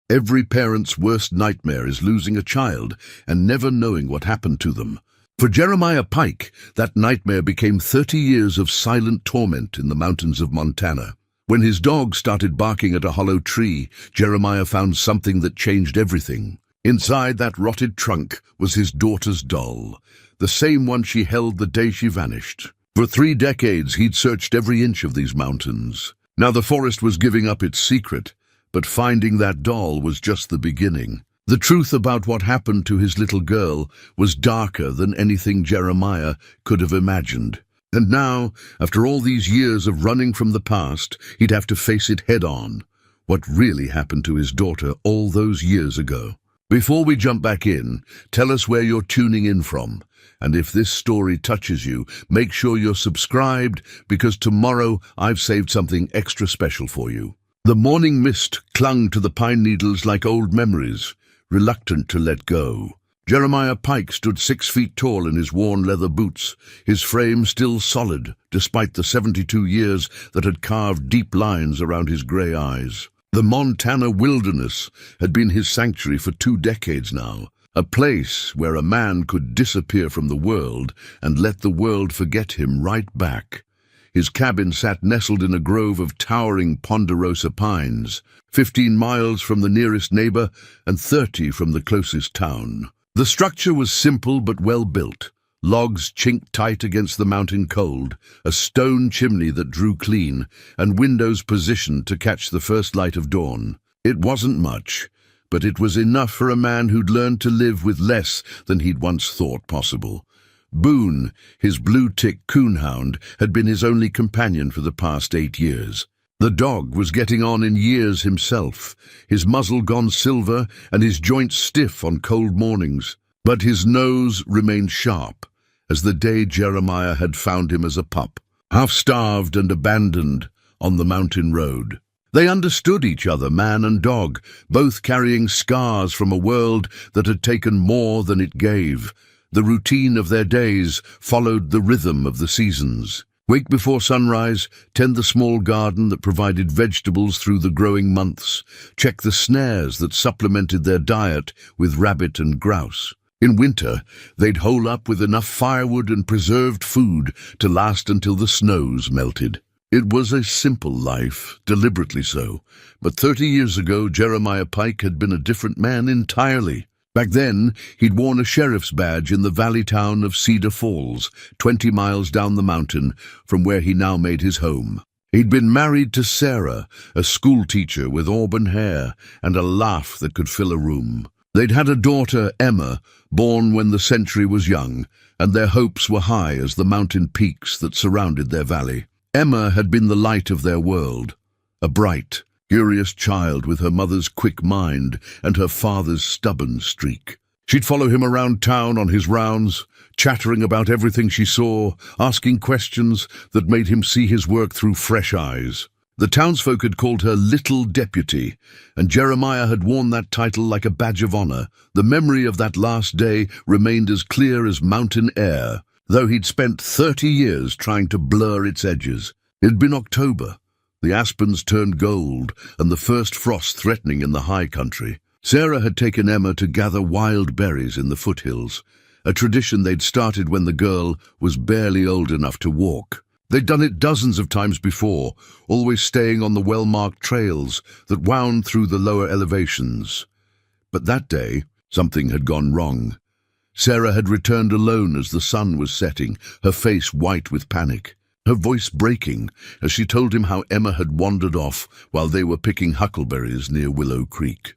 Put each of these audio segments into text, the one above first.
Every parent's worst nightmare is losing a child and never knowing what happened to them. For Jeremiah Pike, that nightmare became 30 years of silent torment in the mountains of Montana. When his dog started barking at a hollow tree, Jeremiah found something that changed everything. Inside that rotted trunk was his daughter's doll, the same one she held the day she vanished. For 3 decades, he'd searched every inch of these mountains. Now the forest was giving up its secret, but finding that doll was just the beginning. The truth about what happened to his little girl was darker than anything Jeremiah could have imagined. And now, after all these years of running from the past, he'd have to face it head-on. What really happened to his daughter all those years ago? Before we jump back in, tell us where you're tuning in from. And if this story touches you, make sure you're subscribed, because tomorrow I've saved something extra special for you. The morning mist clung to the pine needles like old memories, reluctant to let go. Jeremiah Pike stood 6 feet tall in his worn leather boots, his frame still solid, despite the 72 years that had carved deep lines around his gray eyes. The Montana wilderness had been his sanctuary for 2 decades now, a place where a man could disappear from the world and let the world forget him right back. His cabin sat nestled in a grove of towering ponderosa pines, 15 miles from the nearest neighbor and 30 from the closest town. The structure was simple but well built. Logs chinked tight against the mountain cold, a stone chimney that drew clean, and windows positioned to catch the first light of dawn. It wasn't much, but it was enough for a man who'd learned to live with less than he'd once thought possible. Boone, his blue-tick coonhound, had been his only companion for the past 8 years. The dog was getting on in years himself, his muzzle gone silver and his joints stiff on cold mornings. But his nose remained sharp, as the day Jeremiah had found him as a pup, half-starved and abandoned on the mountain road. They understood each other, man and dog, both carrying scars from a world that had taken more than it gave. The routine of their days followed the rhythm of the seasons. Wake before sunrise, tend the small garden that provided vegetables through the growing months, check the snares that supplemented their diet with rabbit and grouse. In winter, they'd hole up with enough firewood and preserved food to last until the snows melted. It was a simple life, deliberately so, but 30 years ago Jeremiah Pike had been a different man entirely. Back then, he'd worn a sheriff's badge in the valley town of Cedar Falls, 20 miles down the mountain from where he now made his home. He'd been married to Sarah, a schoolteacher with auburn hair and a laugh that could fill a room. They'd had a daughter, Emma, born when the century was young, and their hopes were high as the mountain peaks that surrounded their valley. Emma had been the light of their world, a bright, curious child with her mother's quick mind and her father's stubborn streak. She'd follow him around town on his rounds, chattering about everything she saw, asking questions that made him see his work through fresh eyes. The townsfolk had called her Little Deputy, and Jeremiah had worn that title like a badge of honor. The memory of that last day remained as clear as mountain air, though he'd spent 30 years trying to blur its edges. It'd been October. The aspens turned gold, and the first frost threatening in the high country. Sarah had taken Emma to gather wild berries in the foothills, a tradition they'd started when the girl was barely old enough to walk. They'd done it dozens of times before, always staying on the well-marked trails that wound through the lower elevations. But that day, something had gone wrong. Sarah had returned alone as the sun was setting, her face white with panic, her voice breaking as she told him how Emma had wandered off while they were picking huckleberries near Willow Creek.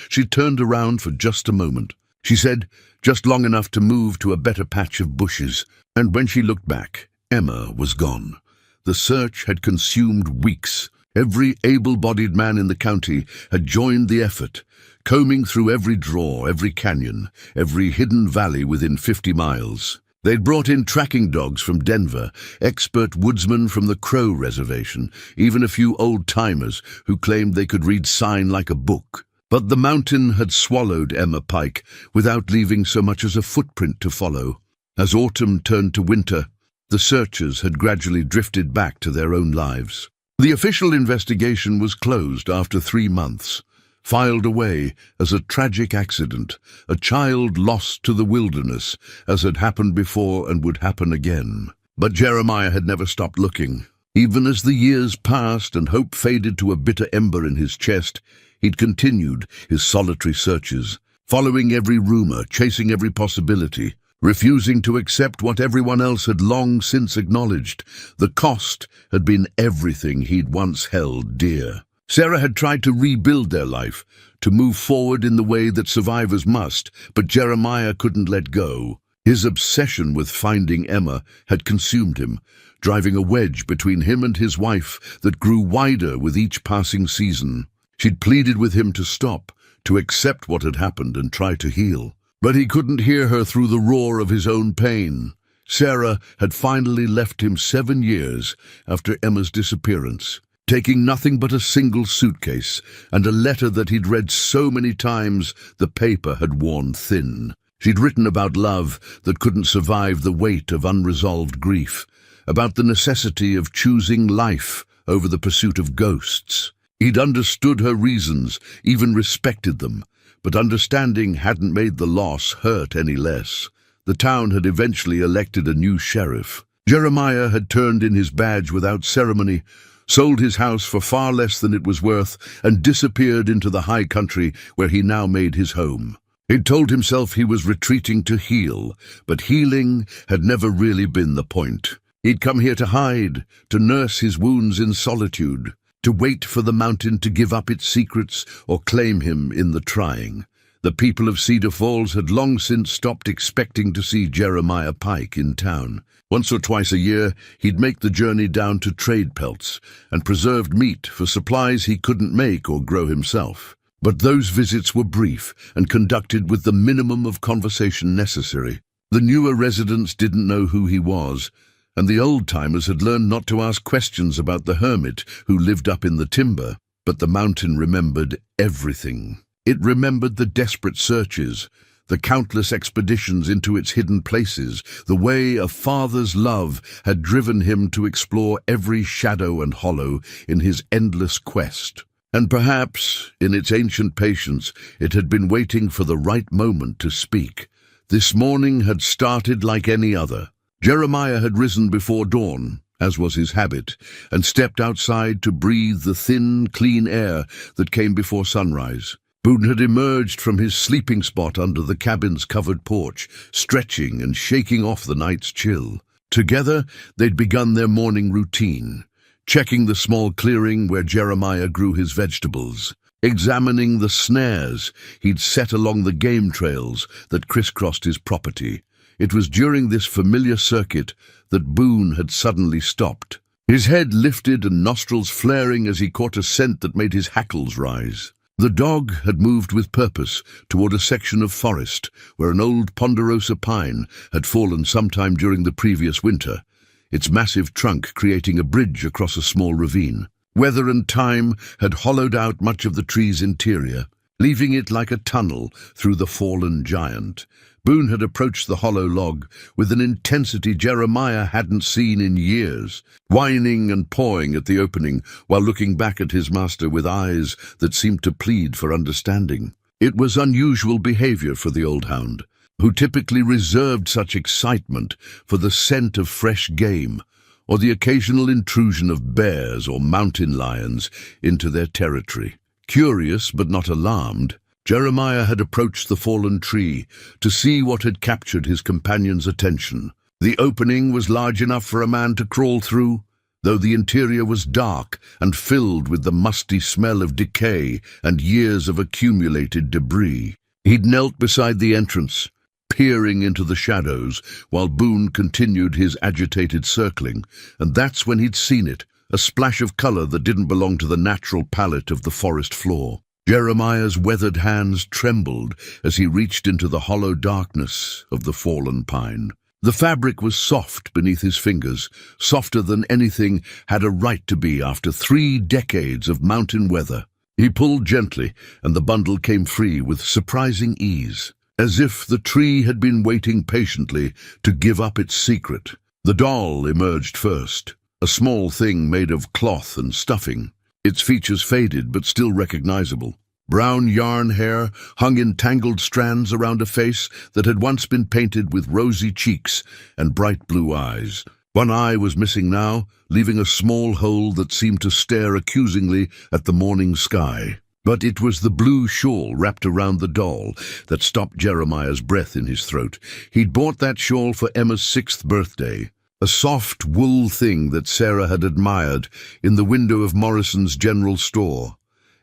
She turned around for just a moment. She said, just long enough to move to a better patch of bushes, and when she looked back, Emma was gone. The search had consumed weeks. Every able-bodied man in the county had joined the effort, combing through every draw, every canyon, every hidden valley within 50 miles. They'd brought in tracking dogs from Denver, expert woodsmen from the Crow Reservation, even a few old-timers who claimed they could read sign like a book. But the mountain had swallowed Emma Pike without leaving so much as a footprint to follow. As autumn turned to winter, the searchers had gradually drifted back to their own lives. The official investigation was closed after 3 months, filed away as a tragic accident, a child lost to the wilderness, as had happened before and would happen again. But Jeremiah had never stopped looking. Even as the years passed and hope faded to a bitter ember in his chest, he'd continued his solitary searches, following every rumor, chasing every possibility, refusing to accept what everyone else had long since acknowledged. The cost had been everything he'd once held dear. Sarah had tried to rebuild their life, to move forward in the way that survivors must, but Jeremiah couldn't let go. His obsession with finding Emma had consumed him, driving a wedge between him and his wife that grew wider with each passing season. She'd pleaded with him to stop, to accept what had happened and try to heal. But he couldn't hear her through the roar of his own pain. Sarah had finally left him 7 years after Emma's disappearance, taking nothing but a single suitcase and a letter that he'd read so many times the paper had worn thin. She'd written about love that couldn't survive the weight of unresolved grief, about the necessity of choosing life over the pursuit of ghosts. He'd understood her reasons, even respected them, but understanding hadn't made the loss hurt any less. The town had eventually elected a new sheriff. Jeremiah had turned in his badge without ceremony, sold his house for far less than it was worth, and disappeared into the high country where he now made his home. He'd told himself he was retreating to heal, but healing had never really been the point. He'd come here to hide, to nurse his wounds in solitude, to wait for the mountain to give up its secrets or claim him in the trying. The people of Cedar Falls had long since stopped expecting to see Jeremiah Pike in town. Once or twice a year, he'd make the journey down to trade pelts and preserved meat for supplies he couldn't make or grow himself. But those visits were brief and conducted with the minimum of conversation necessary. The newer residents didn't know who he was, and the old-timers had learned not to ask questions about the hermit who lived up in the timber. But the mountain remembered everything. It remembered the desperate searches, the countless expeditions into its hidden places, the way a father's love had driven him to explore every shadow and hollow in his endless quest. And perhaps, in its ancient patience, it had been waiting for the right moment to speak. This morning had started like any other. Jeremiah had risen before dawn, as was his habit, and stepped outside to breathe the thin, clean air that came before sunrise. Boone had emerged from his sleeping spot under the cabin's covered porch, stretching and shaking off the night's chill. Together, they'd begun their morning routine, checking the small clearing where Jeremiah grew his vegetables, examining the snares he'd set along the game trails that crisscrossed his property. It was during this familiar circuit that Boone had suddenly stopped. His head lifted and nostrils flaring as he caught a scent that made his hackles rise. The dog had moved with purpose toward a section of forest where an old ponderosa pine had fallen sometime during the previous winter, its massive trunk creating a bridge across a small ravine. Weather and time had hollowed out much of the tree's interior, leaving it like a tunnel through the fallen giant. Boone had approached the hollow log with an intensity Jeremiah hadn't seen in years, whining and pawing at the opening while looking back at his master with eyes that seemed to plead for understanding. It was unusual behavior for the old hound, who typically reserved such excitement for the scent of fresh game or the occasional intrusion of bears or mountain lions into their territory. Curious but not alarmed, Jeremiah had approached the fallen tree to see what had captured his companion's attention. The opening was large enough for a man to crawl through, though the interior was dark and filled with the musty smell of decay and years of accumulated debris. He'd knelt beside the entrance, peering into the shadows, while Boone continued his agitated circling, and that's when he'd seen it, a splash of color that didn't belong to the natural palette of the forest floor. Jeremiah's weathered hands trembled as he reached into the hollow darkness of the fallen pine. The fabric was soft beneath his fingers, softer than anything had a right to be after 3 decades of mountain weather. He pulled gently, and the bundle came free with surprising ease, as if the tree had been waiting patiently to give up its secret. The doll emerged first, a small thing made of cloth and stuffing, its features faded but still recognizable. Brown yarn hair hung in tangled strands around a face that had once been painted with rosy cheeks and bright blue eyes. One eye was missing now, leaving a small hole that seemed to stare accusingly at the morning sky. But it was the blue shawl wrapped around the doll that stopped Jeremiah's breath in his throat. He'd bought that shawl for Emma's 6th birthday, a soft wool thing that Sarah had admired in the window of Morrison's general store.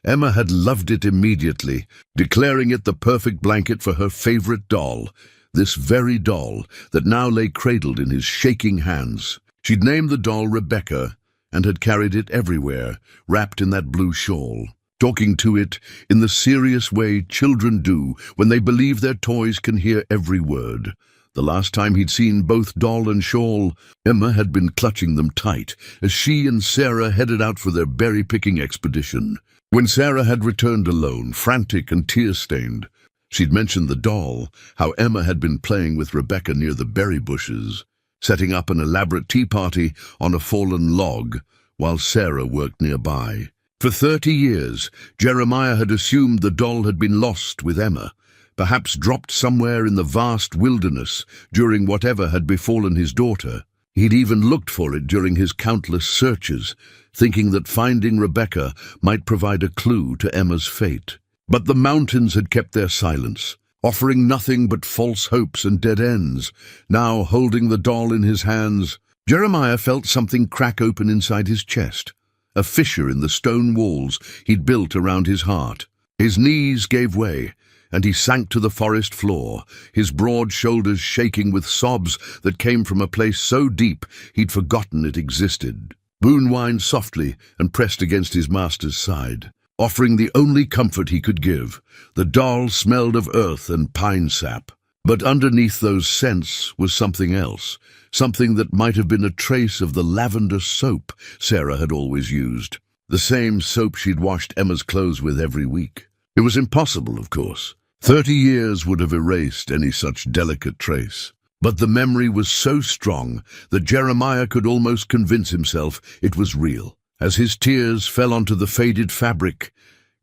Emma had loved it immediately, declaring it the perfect blanket for her favorite doll, this very doll that now lay cradled in his shaking hands. She'd named the doll Rebecca and had carried it everywhere, wrapped in that blue shawl, talking to it in the serious way children do when they believe their toys can hear every word. The last time he'd seen both doll and shawl, Emma had been clutching them tight as she and Sarah headed out for their berry-picking expedition. When Sarah had returned alone, frantic and tear-stained, she'd mentioned the doll, how Emma had been playing with Rebecca near the berry bushes, setting up an elaborate tea party on a fallen log while Sarah worked nearby. For 30 years, Jeremiah had assumed the doll had been lost with Emma, perhaps dropped somewhere in the vast wilderness during whatever had befallen his daughter. He'd even looked for it during his countless searches, thinking that finding Rebecca might provide a clue to Emma's fate. But the mountains had kept their silence, offering nothing but false hopes and dead ends. Now, holding the doll in his hands, Jeremiah felt something crack open inside his chest, a fissure in the stone walls he'd built around his heart. His knees gave way, and he sank to the forest floor, his broad shoulders shaking with sobs that came from a place so deep he'd forgotten it existed. Boone whined softly and pressed against his master's side, offering the only comfort he could give. The doll smelled of earth and pine sap. But underneath those scents was something else, something that might have been a trace of the lavender soap Sarah had always used, the same soap she'd washed Emma's clothes with every week. It was impossible, of course. 30 years would have erased any such delicate trace. But the memory was so strong that Jeremiah could almost convince himself it was real. As his tears fell onto the faded fabric,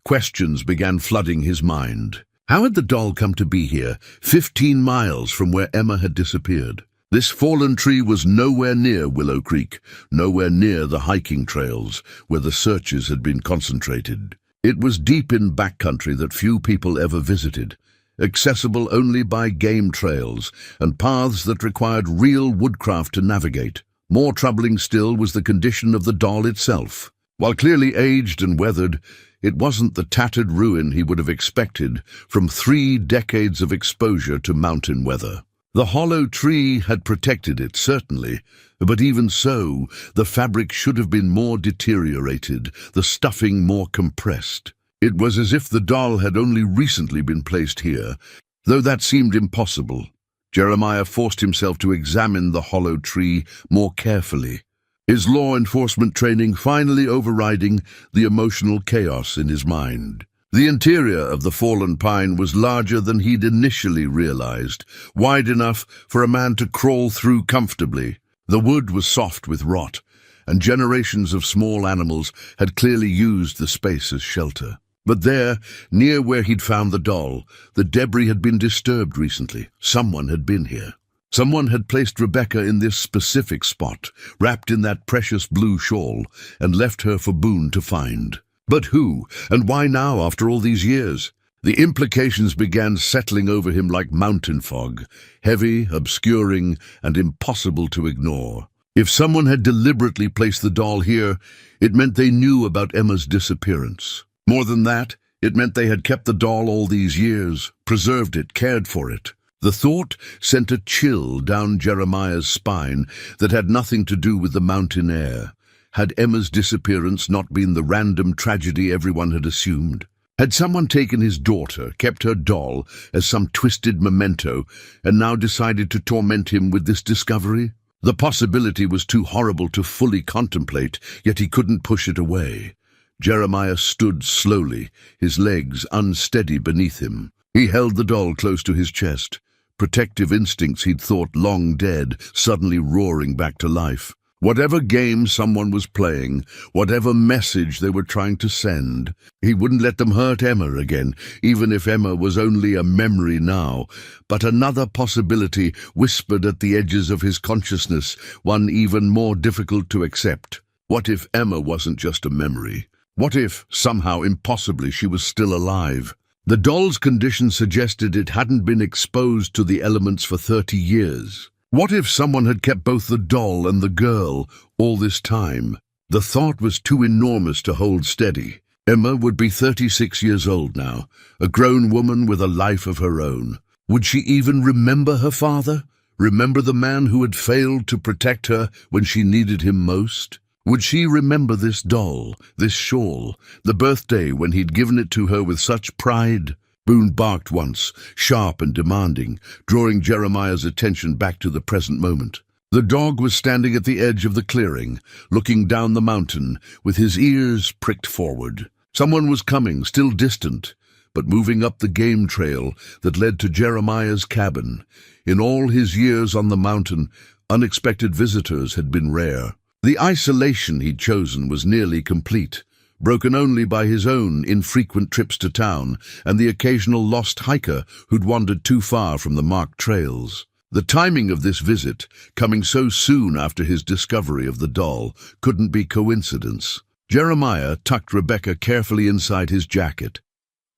questions began flooding his mind. How had the doll come to be here, 15 miles from where Emma had disappeared? This fallen tree was nowhere near Willow Creek, nowhere near the hiking trails where the searches had been concentrated. It was deep in backcountry that few people ever visited, accessible only by game trails and paths that required real woodcraft to navigate. More troubling still was the condition of the doll itself. While clearly aged and weathered, it wasn't the tattered ruin he would have expected from 3 decades of exposure to mountain weather. The hollow tree had protected it, certainly, but even so, the fabric should have been more deteriorated, the stuffing more compressed. It was as if the doll had only recently been placed here, though that seemed impossible. Jeremiah forced himself to examine the hollow tree more carefully, his law enforcement training finally overriding the emotional chaos in his mind. The interior of the fallen pine was larger than he'd initially realized, wide enough for a man to crawl through comfortably. The wood was soft with rot, and generations of small animals had clearly used the space as shelter. But there, near where he'd found the doll, the debris had been disturbed recently. Someone had been here. Someone had placed Rebecca in this specific spot, wrapped in that precious blue shawl, and left her for Boone to find. But who, and why now after all these years? The implications began settling over him like mountain fog, heavy, obscuring, and impossible to ignore. If someone had deliberately placed the doll here, it meant they knew about Emma's disappearance. More than that, it meant they had kept the doll all these years, preserved it, cared for it. The thought sent a chill down Jeremiah's spine that had nothing to do with the mountain air. Had Emma's disappearance not been the random tragedy everyone had assumed? Had someone taken his daughter, kept her doll as some twisted memento, and now decided to torment him with this discovery? The possibility was too horrible to fully contemplate, yet he couldn't push it away. Jeremiah stood slowly, his legs unsteady beneath him. He held the doll close to his chest, protective instincts he'd thought long dead suddenly roaring back to life. Whatever game someone was playing, whatever message they were trying to send, he wouldn't let them hurt Emma again, even if Emma was only a memory now. But another possibility whispered at the edges of his consciousness, one even more difficult to accept. What if Emma wasn't just a memory? What if, somehow impossibly, she was still alive? The doll's condition suggested it hadn't been exposed to the elements for 30 years. What if someone had kept both the doll and the girl all this time? The thought was too enormous to hold steady. Emma would be 36 years old now, a grown woman with a life of her own. Would she even remember her father? Remember the man who had failed to protect her when she needed him most? Would she remember this doll, this shawl, the birthday when he'd given it to her with such pride? Boone barked once, sharp and demanding, drawing Jeremiah's attention back to the present moment. The dog was standing at the edge of the clearing, looking down the mountain, with his ears pricked forward. Someone was coming, still distant, but moving up the game trail that led to Jeremiah's cabin. In all his years on the mountain, unexpected visitors had been rare. The isolation he'd chosen was nearly complete, broken only by his own infrequent trips to town and the occasional lost hiker who'd wandered too far from the marked trails. The timing of this visit, coming so soon after his discovery of the doll, couldn't be coincidence. Jeremiah tucked Rebecca carefully inside his jacket,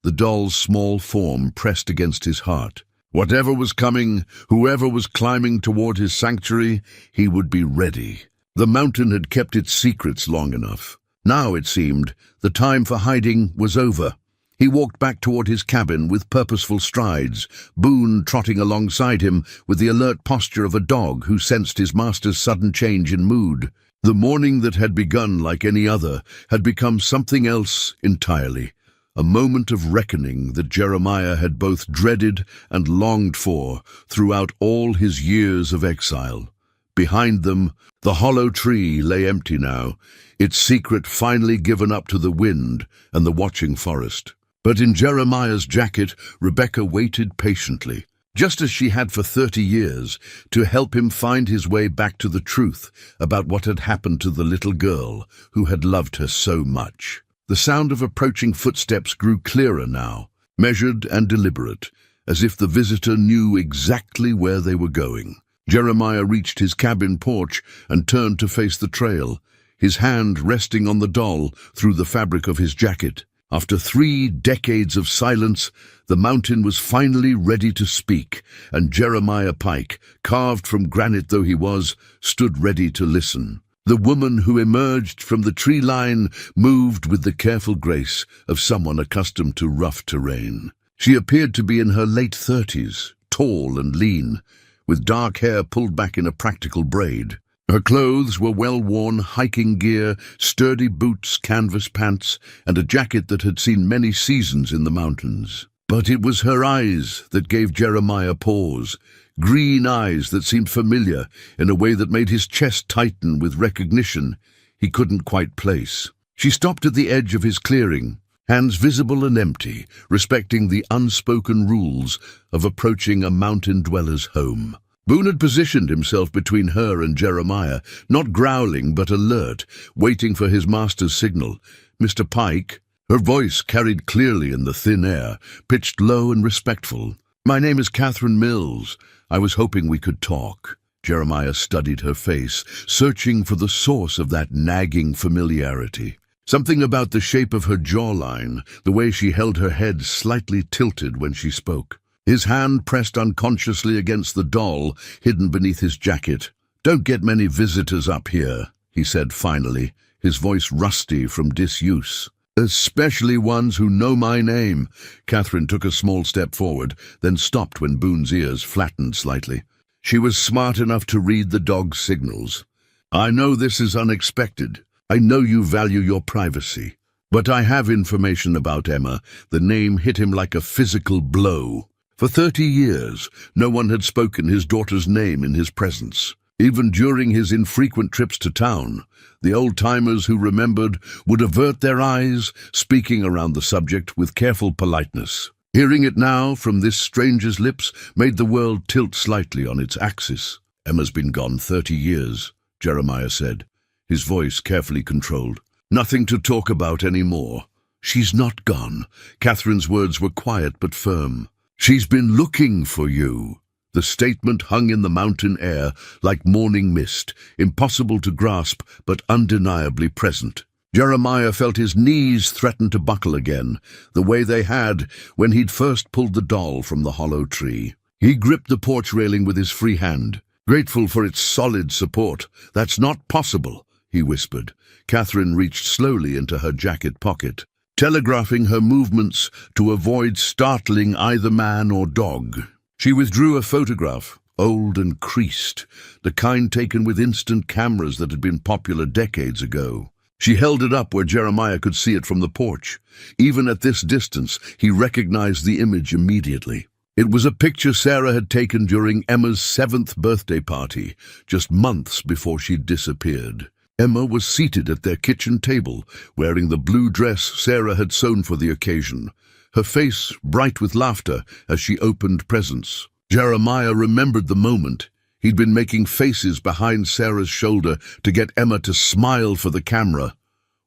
the doll's small form pressed against his heart. Whatever was coming, whoever was climbing toward his sanctuary, he would be ready. The mountain had kept its secrets long enough. Now, it seemed, the time for hiding was over. He walked back toward his cabin with purposeful strides, Boone trotting alongside him with the alert posture of a dog who sensed his master's sudden change in mood. The morning that had begun like any other had become something else entirely, a moment of reckoning that Jeremiah had both dreaded and longed for throughout all his years of exile. Behind them, the hollow tree lay empty now, its secret finally given up to the wind and the watching forest. But in Jeremiah's jacket, Rebecca waited patiently, just as she had for 30 years, to help him find his way back to the truth about what had happened to the little girl who had loved her so much. The sound of approaching footsteps grew clearer now, measured and deliberate, as if the visitor knew exactly where they were going. Jeremiah reached his cabin porch and turned to face the trail, his hand resting on the doll through the fabric of his jacket. After 3 decades of silence, the mountain was finally ready to speak, and Jeremiah Pike, carved from granite though he was, stood ready to listen. The woman who emerged from the tree line moved with the careful grace of someone accustomed to rough terrain. She appeared to be in her late 30s, tall and lean, with dark hair pulled back in a practical braid. Her clothes were well-worn hiking gear, sturdy boots, canvas pants, and a jacket that had seen many seasons in the mountains. But it was her eyes that gave Jeremiah pause, green eyes that seemed familiar in a way that made his chest tighten with recognition he couldn't quite place. She stopped at the edge of his clearing, hands visible and empty, respecting the unspoken rules of approaching a mountain dweller's home. Boone had positioned himself between her and Jeremiah, not growling but alert, waiting for his master's signal. "Mr. Pike," her voice carried clearly in the thin air, pitched low and respectful. "My name is Catherine Mills. I was hoping we could talk." Jeremiah studied her face, searching for the source of that nagging familiarity. Something about the shape of her jawline, the way she held her head slightly tilted when she spoke. His hand pressed unconsciously against the doll hidden beneath his jacket. "Don't get many visitors up here," he said finally, his voice rusty from disuse. "Especially ones who know my name." Catherine took a small step forward, then stopped when Boone's ears flattened slightly. She was smart enough to read the dog's signals. "I know this is unexpected. I know you value your privacy. But I have information about Emma." The name hit him like a physical blow. For 30 years, no one had spoken his daughter's name in his presence. Even during his infrequent trips to town, the old-timers who remembered would avert their eyes, speaking around the subject with careful politeness. Hearing it now from this stranger's lips made the world tilt slightly on its axis. Emma's been gone 30 years. Jeremiah said, his voice carefully controlled. Nothing to talk about anymore. She's not gone. Catherine's words were quiet but firm. She's been looking for you. The statement hung in the mountain air like morning mist, impossible to grasp but undeniably present. Jeremiah felt his knees threaten to buckle again, the way they had when he'd first pulled the doll from the hollow tree. He gripped the porch railing with his free hand, grateful for its solid support. "That's not possible," he whispered. Catherine reached slowly into her jacket pocket, telegraphing her movements to avoid startling either man or dog. She withdrew a photograph, old and creased, the kind taken with instant cameras that had been popular decades ago. She held it up where Jeremiah could see it from the porch. Even at this distance, he recognized the image immediately. It was a picture Sarah had taken during Emma's 7th birthday party, just months before she'd disappeared. Emma was seated at their kitchen table, wearing the blue dress Sarah had sewn for the occasion, her face bright with laughter as she opened presents. Jeremiah remembered the moment. He'd been making faces behind Sarah's shoulder to get Emma to smile for the camera.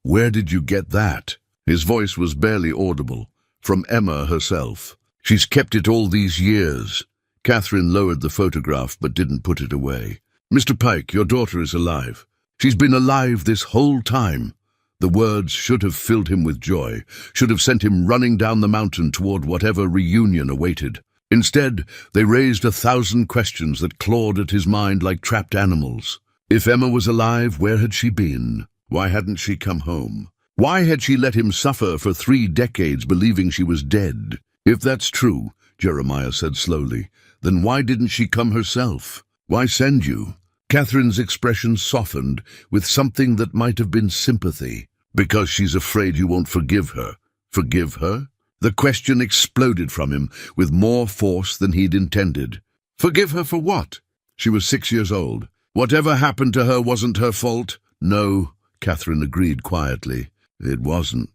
"Where did you get that?" His voice was barely audible. "From Emma herself. She's kept it all these years." Catherine lowered the photograph but didn't put it away. "Mr. Pike, your daughter is alive. She's been alive this whole time." The words should have filled him with joy, should have sent him running down the mountain toward whatever reunion awaited. Instead, they raised 1,000 questions that clawed at his mind like trapped animals. If Emma was alive, where had she been? Why hadn't she come home? Why had she let him suffer for 3 decades believing she was dead? "If that's true," Jeremiah said slowly, "then why didn't she come herself? Why send you?" Catherine's expression softened with something that might have been sympathy. "Because she's afraid you won't forgive her." Forgive her? The question exploded from him with more force than he'd intended. Forgive her for what? She was 6 years old. Whatever happened to her wasn't her fault? No, Catherine agreed quietly. It wasn't.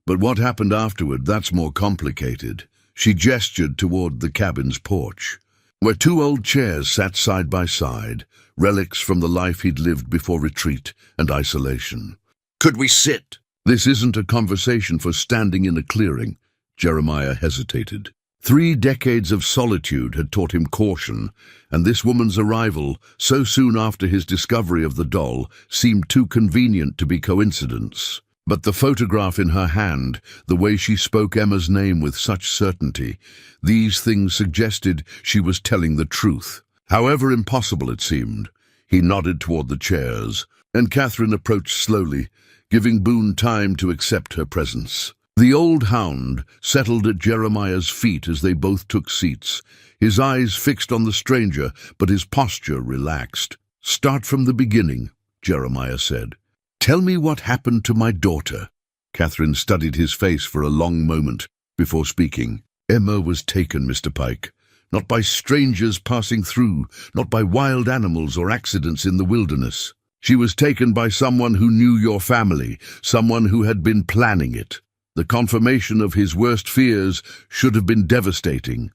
But what happened afterward, that's more complicated. She gestured toward the cabin's porch, where 2 old chairs sat side by side, relics from the life he'd lived before retreat and isolation. "Could we sit?" "This isn't a conversation for standing in a clearing." Jeremiah hesitated. 3 decades of solitude had taught him caution, and this woman's arrival, so soon after his discovery of the doll, seemed too convenient to be coincidence. But the photograph in her hand, the way she spoke Emma's name with such certainty, these things suggested she was telling the truth. However impossible it seemed, he nodded toward the chairs, and Catherine approached slowly, giving Boone time to accept her presence. The old hound settled at Jeremiah's feet as they both took seats, his eyes fixed on the stranger, but his posture relaxed. "Start from the beginning," Jeremiah said. "Tell me what happened to my daughter." Catherine studied his face for a long moment before speaking. "Emma was taken, Mr. Pike. Not by strangers passing through, not by wild animals or accidents in the wilderness. She was taken by someone who knew your family, someone who had been planning it. The confirmation of his worst fears should have been devastating,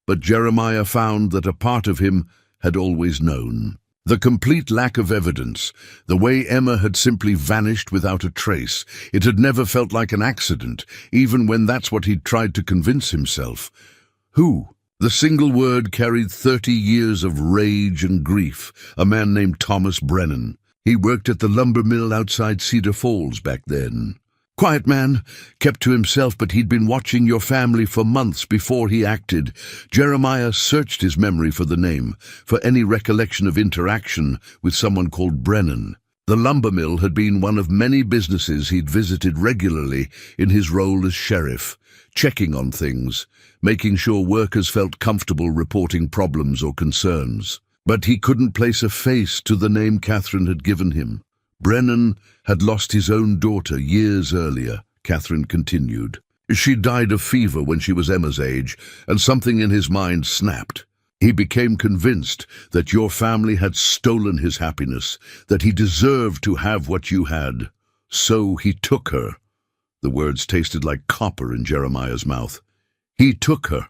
but Jeremiah found that a part of him had always known. The complete lack of evidence, the way Emma had simply vanished without a trace, it had never felt like an accident, even when that's what he'd tried to convince himself. Who? The single word carried 30 years of rage and grief. A man named Thomas Brennan. He worked at the lumber mill outside Cedar Falls back then. Quiet man, kept to himself, but he'd been watching your family for months before he acted. Jeremiah searched his memory for the name, for any recollection of interaction with someone called Brennan. The lumber mill had been one of many businesses he'd visited regularly in his role as sheriff, checking on things, making sure workers felt comfortable reporting problems or concerns. But he couldn't place a face to the name Catherine had given him. Brennan had lost his own daughter years earlier, Catherine continued. She died of fever when she was Emma's age, and something in his mind snapped. He became convinced that your family had stolen his happiness, that he deserved to have what you had. So he took her. The words tasted like copper in Jeremiah's mouth. He took her,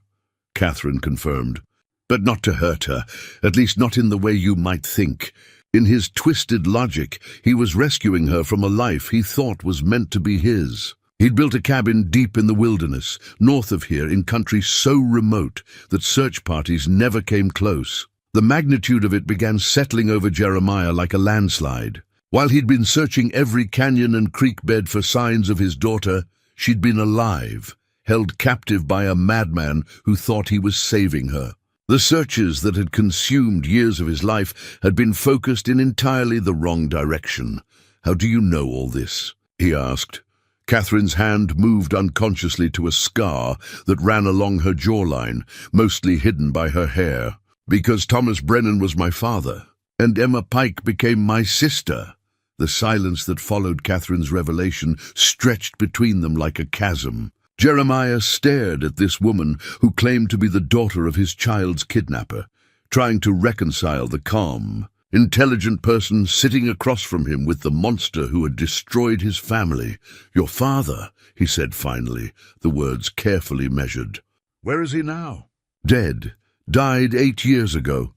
Catherine confirmed. But not to hurt her, at least not in the way you might think. In his twisted logic, he was rescuing her from a life he thought was meant to be his. He'd built a cabin deep in the wilderness, north of here, in country so remote that search parties never came close. The magnitude of it began settling over Jeremiah like a landslide. While he'd been searching every canyon and creek bed for signs of his daughter, she'd been alive, held captive by a madman who thought he was saving her. The searches that had consumed years of his life had been focused in entirely the wrong direction. "How do you know all this?" he asked. Catherine's hand moved unconsciously to a scar that ran along her jawline, mostly hidden by her hair. "Because Thomas Brennan was my father, and Emma Pike became my sister." The silence that followed Catherine's revelation stretched between them like a chasm. Jeremiah stared at this woman who claimed to be the daughter of his child's kidnapper, trying to reconcile the calm, intelligent person sitting across from him with the monster who had destroyed his family. "Your father," he said finally, the words carefully measured. "Where is he now?" "Dead. Died 8 years ago."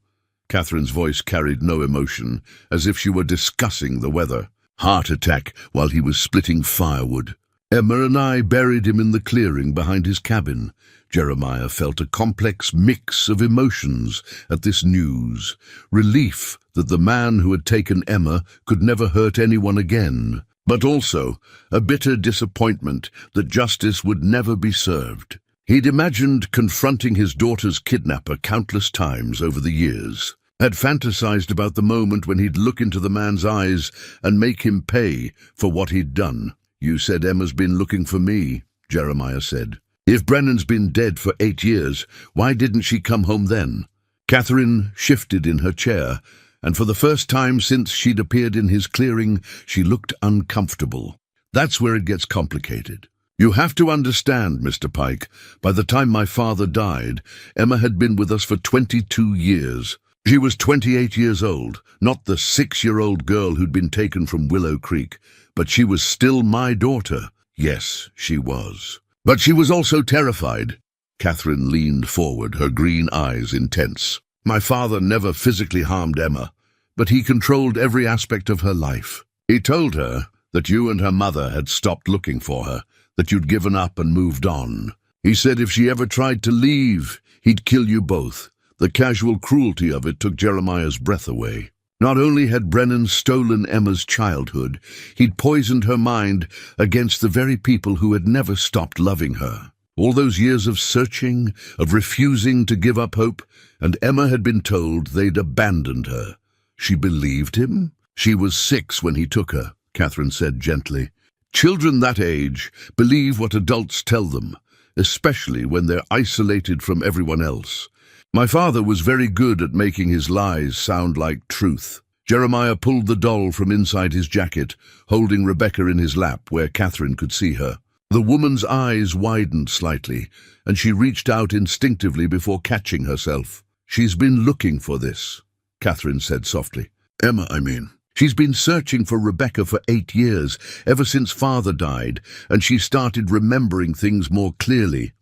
Catherine's voice carried no emotion, as if she were discussing the weather. "Heart attack while he was splitting firewood. Emma and I buried him in the clearing behind his cabin." Jeremiah felt a complex mix of emotions at this news. Relief that the man who had taken Emma could never hurt anyone again, but also a bitter disappointment that justice would never be served. He'd imagined confronting his daughter's kidnapper countless times over the years, had fantasized about the moment when he'd look into the man's eyes and make him pay for what he'd done. "You said Emma's been looking for me," Jeremiah said. "If Brennan's been dead for 8 years, why didn't she come home then?" Catherine shifted in her chair, and for the first time since she'd appeared in his clearing, she looked uncomfortable. "That's where it gets complicated. You have to understand, Mr. Pike, by the time my father died, Emma had been with us for 22 years. She was 28 years old, not the 6-year-old girl who'd been taken from Willow Creek, but she was still my daughter. Yes, she was. But she was also terrified." Catherine leaned forward, her green eyes intense. "My father never physically harmed Emma, but he controlled every aspect of her life. He told her that you and her mother had stopped looking for her, that you'd given up and moved on. He said if she ever tried to leave, he'd kill you both." The casual cruelty of it took Jeremiah's breath away. Not only had Brennan stolen Emma's childhood, he'd poisoned her mind against the very people who had never stopped loving her. All those years of searching, of refusing to give up hope, and Emma had been told they'd abandoned her. She believed him? "She was 6 when he took her," Catherine said gently. "Children that age believe what adults tell them, especially when they're isolated from everyone else. My father was very good at making his lies sound like truth." Jeremiah pulled the doll from inside his jacket, holding Rebecca in his lap where Catherine could see her. The woman's eyes widened slightly, and she reached out instinctively before catching herself. "She's been looking for this," Catherine said softly. "Emma, I mean. She's been searching for Rebecca for 8 years, ever since father died, and she started remembering things more clearly."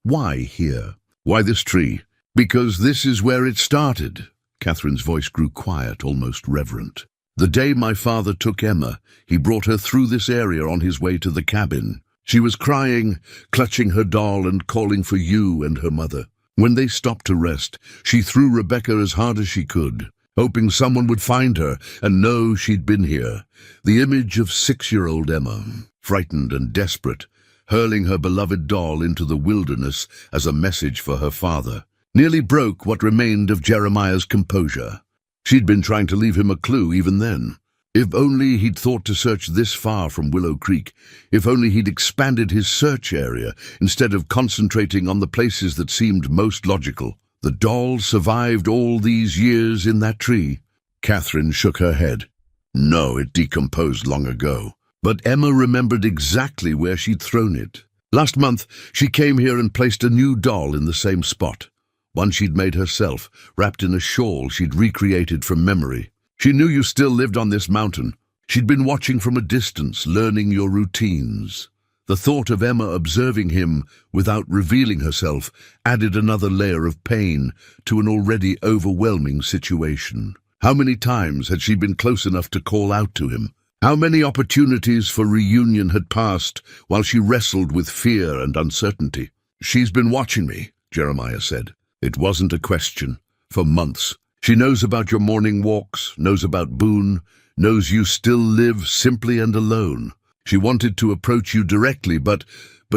"Why here? Why this tree?" "Because this is where it started." Catherine's voice grew quiet, almost reverent. "The day my father took Emma, he brought her through this area on his way to the cabin. She was crying, clutching her doll and calling for you and her mother. When they stopped to rest, she threw Rebecca as hard as she could, hoping someone would find her and know she'd been here. The image of 6-year-old Emma, frightened and desperate, hurling her beloved doll into the wilderness as a message for her father, nearly broke what remained of Jeremiah's composure. She'd been trying to leave him a clue even then. If only he'd thought to search this far from Willow Creek. If only he'd expanded his search area instead of concentrating on the places that seemed most logical. The doll survived all these years in that tree. Catherine shook her head. No, it decomposed long ago. But Emma remembered exactly where she'd thrown it. Last month, she came here and placed a new doll in the same spot. One she'd made herself, wrapped in a shawl she'd recreated from memory. She knew you still lived on this mountain. She'd been watching from a distance, learning your routines. The thought of Emma observing him without revealing herself added another layer of pain to an already overwhelming situation. How many times had she been close enough to call out to him? How many opportunities for reunion had passed while she wrestled with fear and uncertainty? "She's been watching me," Jeremiah said. It wasn't a question. For months. She knows about your morning walks, knows about Boone, knows you still live simply and alone. She wanted to approach you directly, but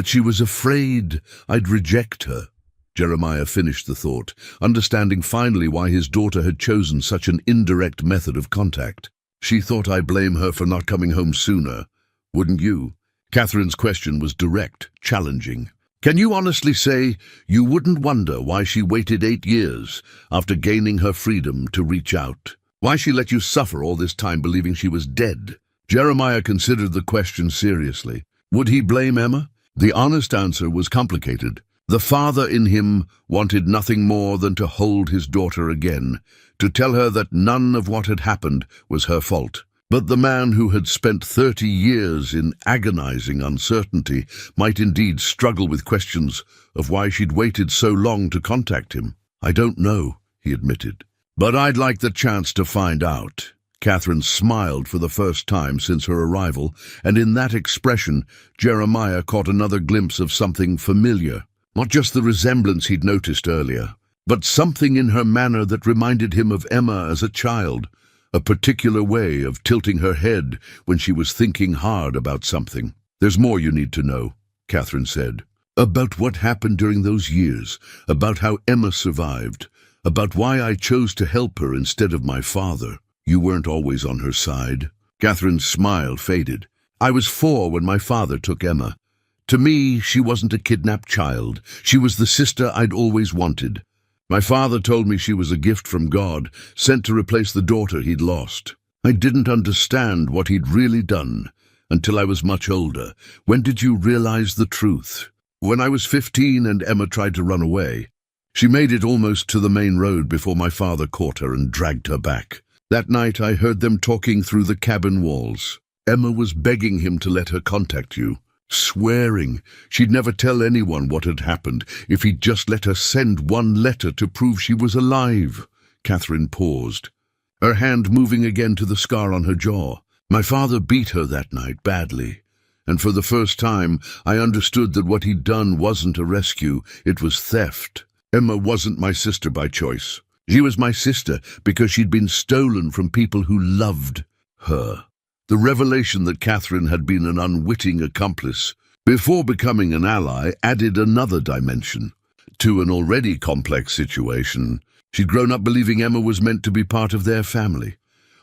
she was afraid I'd reject her. Jeremiah finished the thought, understanding finally why his daughter had chosen such an indirect method of contact. "She thought I blame her for not coming home sooner. Wouldn't you?" Catherine's question was direct, challenging. "Can you honestly say you wouldn't wonder why she waited 8 years after gaining her freedom to reach out? Why she let you suffer all this time believing she was dead?" Jeremiah considered the question seriously. Would he blame Emma? The honest answer was complicated. The father in him wanted nothing more than to hold his daughter again, to tell her that none of what had happened was her fault. But the man who had spent 30 years in agonizing uncertainty might indeed struggle with questions of why she'd waited so long to contact him. "I don't know," he admitted. "But I'd like the chance to find out." Catherine smiled for the first time since her arrival, and in that expression, Jeremiah caught another glimpse of something familiar. Not just the resemblance he'd noticed earlier, but something in her manner that reminded him of Emma as a child, a particular way of tilting her head when she was thinking hard about something. "There's more you need to know," Catherine said. "About what happened during those years, about how Emma survived, about why I chose to help her instead of my father. You weren't always on her side." Catherine's smile faded. "I was 4 when my father took Emma. To me, she wasn't a kidnapped child. She was the sister I'd always wanted. My father told me she was a gift from God, sent to replace the daughter he'd lost. I didn't understand what he'd really done until I was much older. When did you realize the truth?" "When I was 15 and Emma tried to run away. She made it almost to the main road before my father caught her and dragged her back. That night I heard them talking through the cabin walls. Emma was begging him to let her contact you, swearing she'd never tell anyone what had happened if he'd just let her send one letter to prove she was alive." Catherine paused, her hand moving again to the scar on her jaw. "My father beat her that night badly, and for the first time I understood that what he'd done wasn't a rescue, it was theft. Emma wasn't my sister by choice. She was my sister because she'd been stolen from people who loved her." The revelation that Catherine had been an unwitting accomplice before becoming an ally added another dimension to an already complex situation. She'd grown up believing Emma was meant to be part of their family,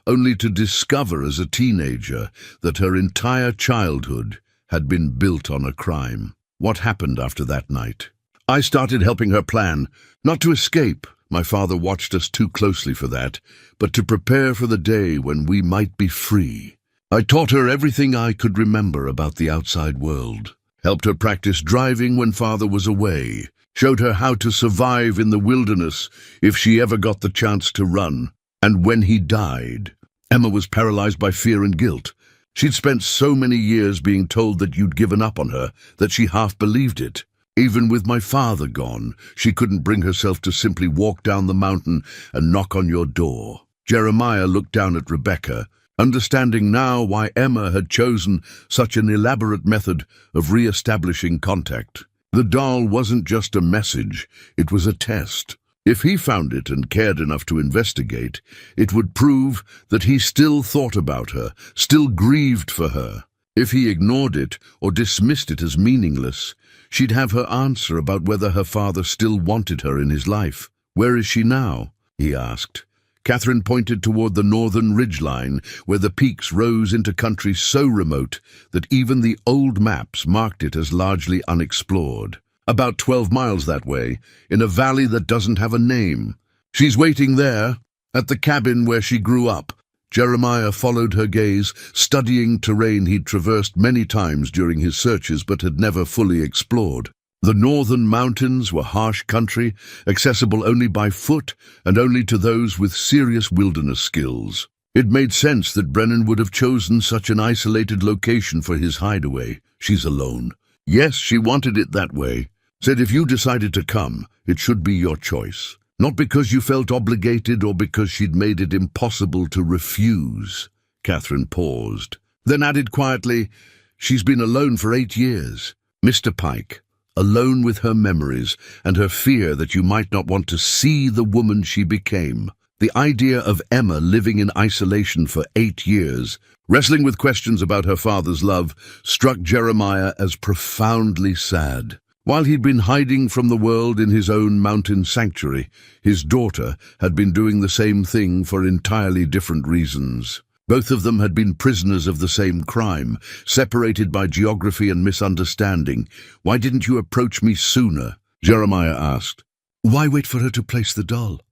only to discover as a teenager that her entire childhood had been built on a crime. What happened after that night? "I started helping her plan, not to escape. My father watched us too closely for that, but to prepare for the day when we might be free. I taught her everything I could remember about the outside world, helped her practice driving when father was away, showed her how to survive in the wilderness if she ever got the chance to run. And when he died, Emma was paralyzed by fear and guilt. She'd spent so many years being told that you'd given up on her that she half believed it. Even with my father gone, she couldn't bring herself to simply walk down the mountain and knock on your door." Jeremiah looked down at Rebecca, understanding now why Emma had chosen such an elaborate method of re-establishing contact. The doll wasn't just a message, it was a test. If he found it and cared enough to investigate, it would prove that he still thought about her, still grieved for her. If he ignored it or dismissed it as meaningless, she'd have her answer about whether her father still wanted her in his life. "Where is she now?" he asked. Catherine pointed toward the northern ridgeline, where the peaks rose into country so remote that even the old maps marked it as largely unexplored. "About 12 miles that way, in a valley that doesn't have a name. She's waiting there, at the cabin where she grew up." Jeremiah followed her gaze, studying terrain he'd traversed many times during his searches but had never fully explored. The northern mountains were harsh country, accessible only by foot and only to those with serious wilderness skills. It made sense that Brennan would have chosen such an isolated location for his hideaway. "She's alone." "Yes, she wanted it that way. Said if you decided to come, it should be your choice." Not because you felt obligated or because she'd made it impossible to refuse. Catherine paused, then added quietly, "She's been alone for 8 years. Mr. Pike, alone with her memories and her fear that you might not want to see the woman she became." The idea of Emma living in isolation for 8 years, wrestling with questions about her father's love, struck Jeremiah as profoundly sad. While he'd been hiding from the world in his own mountain sanctuary, his daughter had been doing the same thing for entirely different reasons. Both of them had been prisoners of the same crime, separated by geography and misunderstanding. "Why didn't you approach me sooner?" Jeremiah asked. "Why wait for her to place the doll?"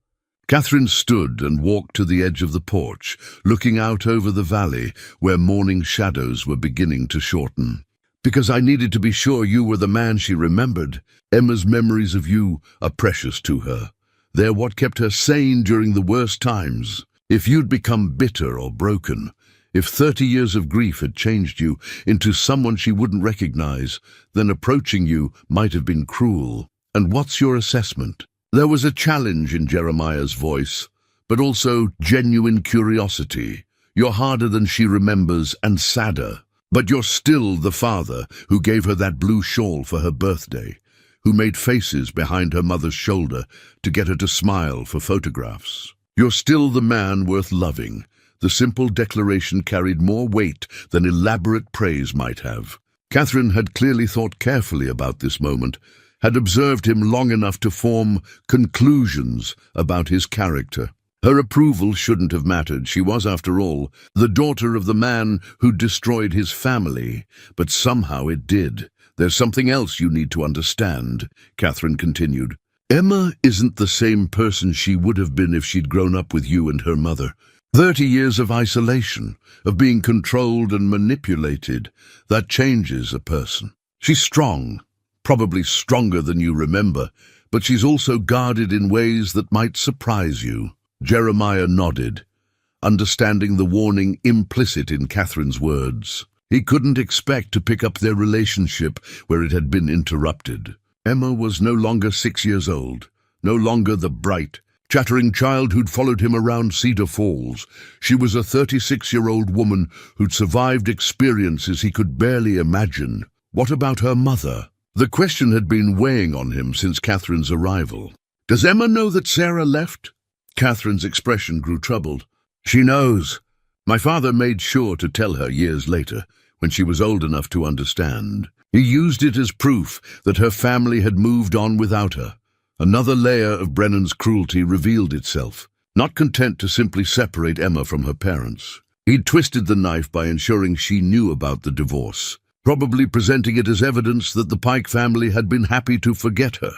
Catherine stood and walked to the edge of the porch, looking out over the valley where morning shadows were beginning to shorten. "Because I needed to be sure you were the man she remembered. Emma's memories of you are precious to her. They're what kept her sane during the worst times. If you'd become bitter or broken, if 30 years of grief had changed you into someone she wouldn't recognize, then approaching you might have been cruel. And what's your assessment?" There was a challenge in Jeremiah's voice, but also genuine curiosity. "You're harder than she remembers and sadder. But you're still the father who gave her that blue shawl for her birthday, who made faces behind her mother's shoulder to get her to smile for photographs. You're still the man worth loving." The simple declaration carried more weight than elaborate praise might have. Catherine had clearly thought carefully about this moment, had observed him long enough to form conclusions about his character. Her approval shouldn't have mattered. She was, after all, the daughter of the man who destroyed his family, but somehow it did. "There's something else you need to understand," Catherine continued. "Emma isn't the same person she would have been if she'd grown up with you and her mother. 30 years of isolation, of being controlled and manipulated, that changes a person. She's strong, probably stronger than you remember, but she's also guarded in ways that might surprise you." Jeremiah nodded, understanding the warning implicit in Catherine's words. He couldn't expect to pick up their relationship where it had been interrupted. Emma was no longer 6 years old, no longer the bright, chattering child who'd followed him around Cedar Falls. She was a 36-year-old woman who'd survived experiences he could barely imagine. What about her mother? The question had been weighing on him since Catherine's arrival. "Does Emma know that Sarah left?" Catherine's expression grew troubled. "She knows. My father made sure to tell her years later, when she was old enough to understand. He used it as proof that her family had moved on without her. Another layer of Brennan's cruelty revealed itself. Not content to simply separate Emma from her parents, he'd twisted the knife by ensuring she knew about the divorce, probably presenting it as evidence that the Pike family had been happy to forget her.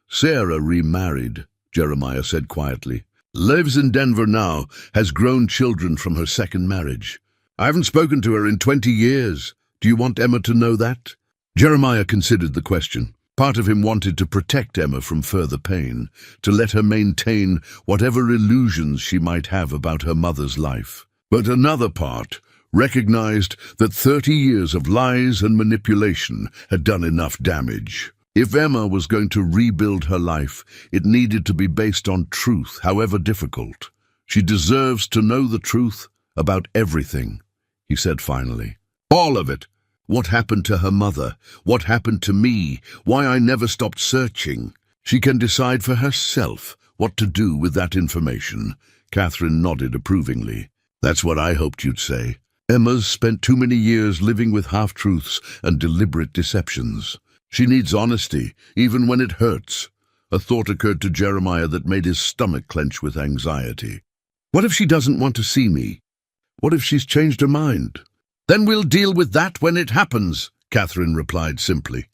"Sarah remarried," Jeremiah said quietly. "Lives in Denver now, has grown children from her second marriage. I haven't spoken to her in 20 years. Do you want Emma to know that?" Jeremiah considered the question. Part of him wanted to protect Emma from further pain, to let her maintain whatever illusions she might have about her mother's life. But another part recognized that 30 years of lies and manipulation had done enough damage. If Emma was going to rebuild her life, it needed to be based on truth, however difficult. "She deserves to know the truth about everything," he said finally. "All of it. What happened to her mother? What happened to me? Why I never stopped searching. She can decide for herself what to do with that information." Catherine nodded approvingly. "That's what I hoped you'd say. Emma's spent too many years living with half-truths and deliberate deceptions. She needs honesty, even when it hurts." A thought occurred to Jeremiah that made his stomach clench with anxiety. "What if she doesn't want to see me? What if she's changed her mind?" "Then we'll deal with that when it happens," Catherine replied simply.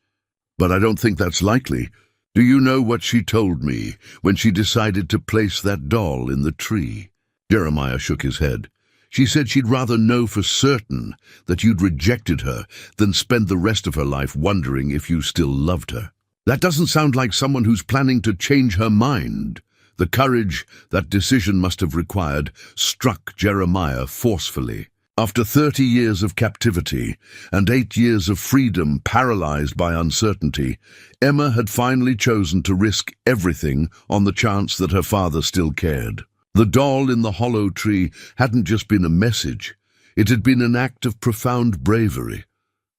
"But I don't think that's likely. Do you know what she told me when she decided to place that doll in the tree?" Jeremiah shook his head. "She said she'd rather know for certain that you'd rejected her than spend the rest of her life wondering if you still loved her." That doesn't sound like someone who's planning to change her mind. The courage that decision must have required struck Jeremiah forcefully. After 30 years of captivity and 8 years of freedom paralyzed by uncertainty, Emma had finally chosen to risk everything on the chance that her father still cared. The doll in the hollow tree hadn't just been a message, it had been an act of profound bravery.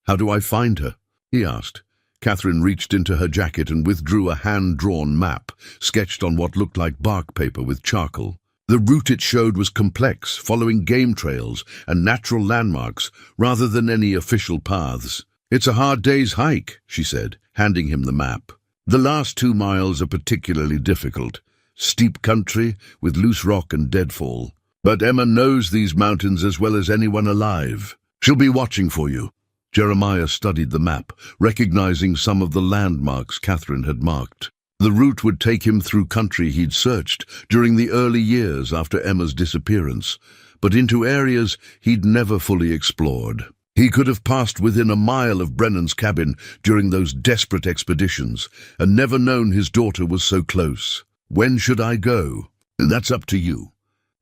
"How do I find her?" he asked. Catherine reached into her jacket and withdrew a hand-drawn map, sketched on what looked like bark paper with charcoal. The route it showed was complex, following game trails and natural landmarks rather than any official paths. "It's a hard day's hike," she said, handing him the map. "The last 2 miles are particularly difficult. Steep country with loose rock and deadfall. But Emma knows these mountains as well as anyone alive. She'll be watching for you." Jeremiah studied the map, recognizing some of the landmarks Catherine had marked. The route would take him through country he'd searched during the early years after Emma's disappearance, but into areas he'd never fully explored. He could have passed within a mile of Brennan's cabin during those desperate expeditions and never known his daughter was so close. "When should I go?" "That's up to you.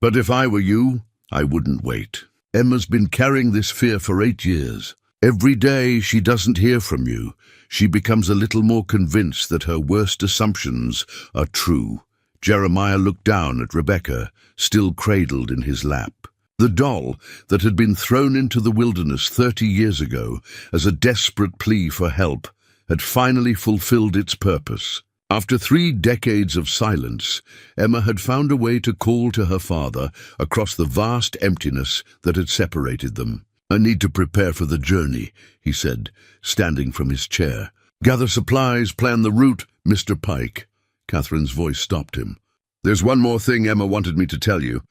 But if I were you, I wouldn't wait. Emma's been carrying this fear for 8 years. Every day she doesn't hear from you, she becomes a little more convinced that her worst assumptions are true." Jeremiah looked down at Rebecca, still cradled in his lap. The doll that had been thrown into the wilderness 30 years ago as a desperate plea for help had finally fulfilled its purpose. After 3 decades of silence, Emma had found a way to call to her father across the vast emptiness that had separated them. "I need to prepare for the journey," he said, standing from his chair. "Gather supplies, plan the route, Mr. Pike." Catherine's voice stopped him. "There's one more thing Emma wanted me to tell you.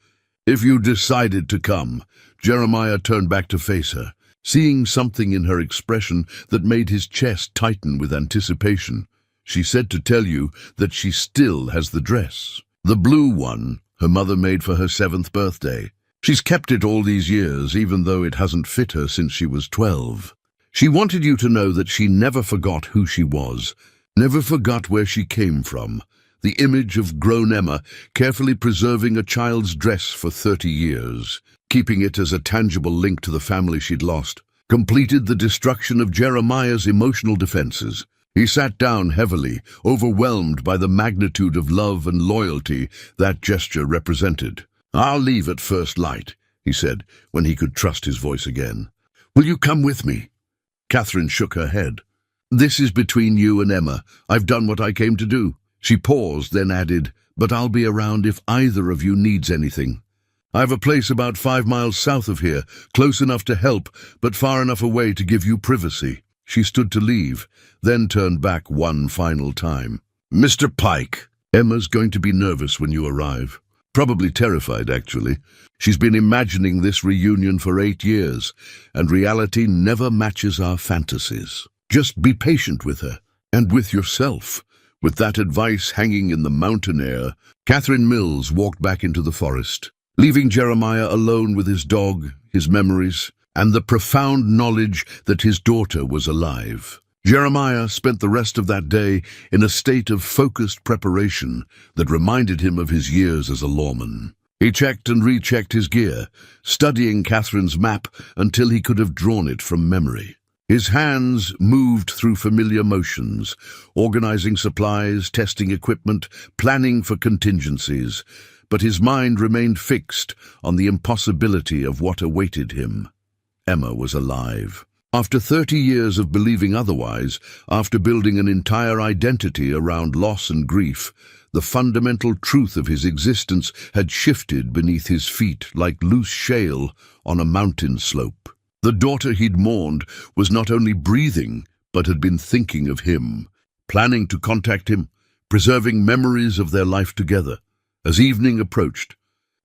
If you decided to come." Jeremiah turned back to face her, seeing something in her expression that made his chest tighten with anticipation. "She said to tell you that she still has the dress. The blue one her mother made for her 7th birthday. She's kept it all these years, even though it hasn't fit her since she was 12. She wanted you to know that she never forgot who she was, never forgot where she came from. The image of grown Emma carefully preserving a child's dress for 30 years, keeping it as a tangible link to the family she'd lost, completed the destruction of Jeremiah's emotional defenses. He sat down heavily, overwhelmed by the magnitude of love and loyalty that gesture represented. "I'll leave at first light," he said, when he could trust his voice again. "Will you come with me?" Catherine shook her head. "This is between you and Emma. I've done what I came to do." She paused, then added, "But I'll be around if either of you needs anything. I've a place about 5 miles south of here, close enough to help, but far enough away to give you privacy." She stood to leave, then turned back one final time. "Mr. Pike, Emma's going to be nervous when you arrive. Probably terrified, actually. She's been imagining this reunion for 8 years, and reality never matches our fantasies. Just be patient with her, and with yourself." With that advice hanging in the mountain air, Catherine Mills walked back into the forest, leaving Jeremiah alone with his dog, his memories, and the profound knowledge that his daughter was alive. Jeremiah spent the rest of that day in a state of focused preparation that reminded him of his years as a lawman. He checked and rechecked his gear, studying Catherine's map until he could have drawn it from memory. His hands moved through familiar motions, organizing supplies, testing equipment, planning for contingencies, but his mind remained fixed on the impossibility of what awaited him. Emma was alive. After 30 years of believing otherwise, after building an entire identity around loss and grief, the fundamental truth of his existence had shifted beneath his feet like loose shale on a mountain slope. The daughter he'd mourned was not only breathing, but had been thinking of him, planning to contact him, preserving memories of their life together. As evening approached,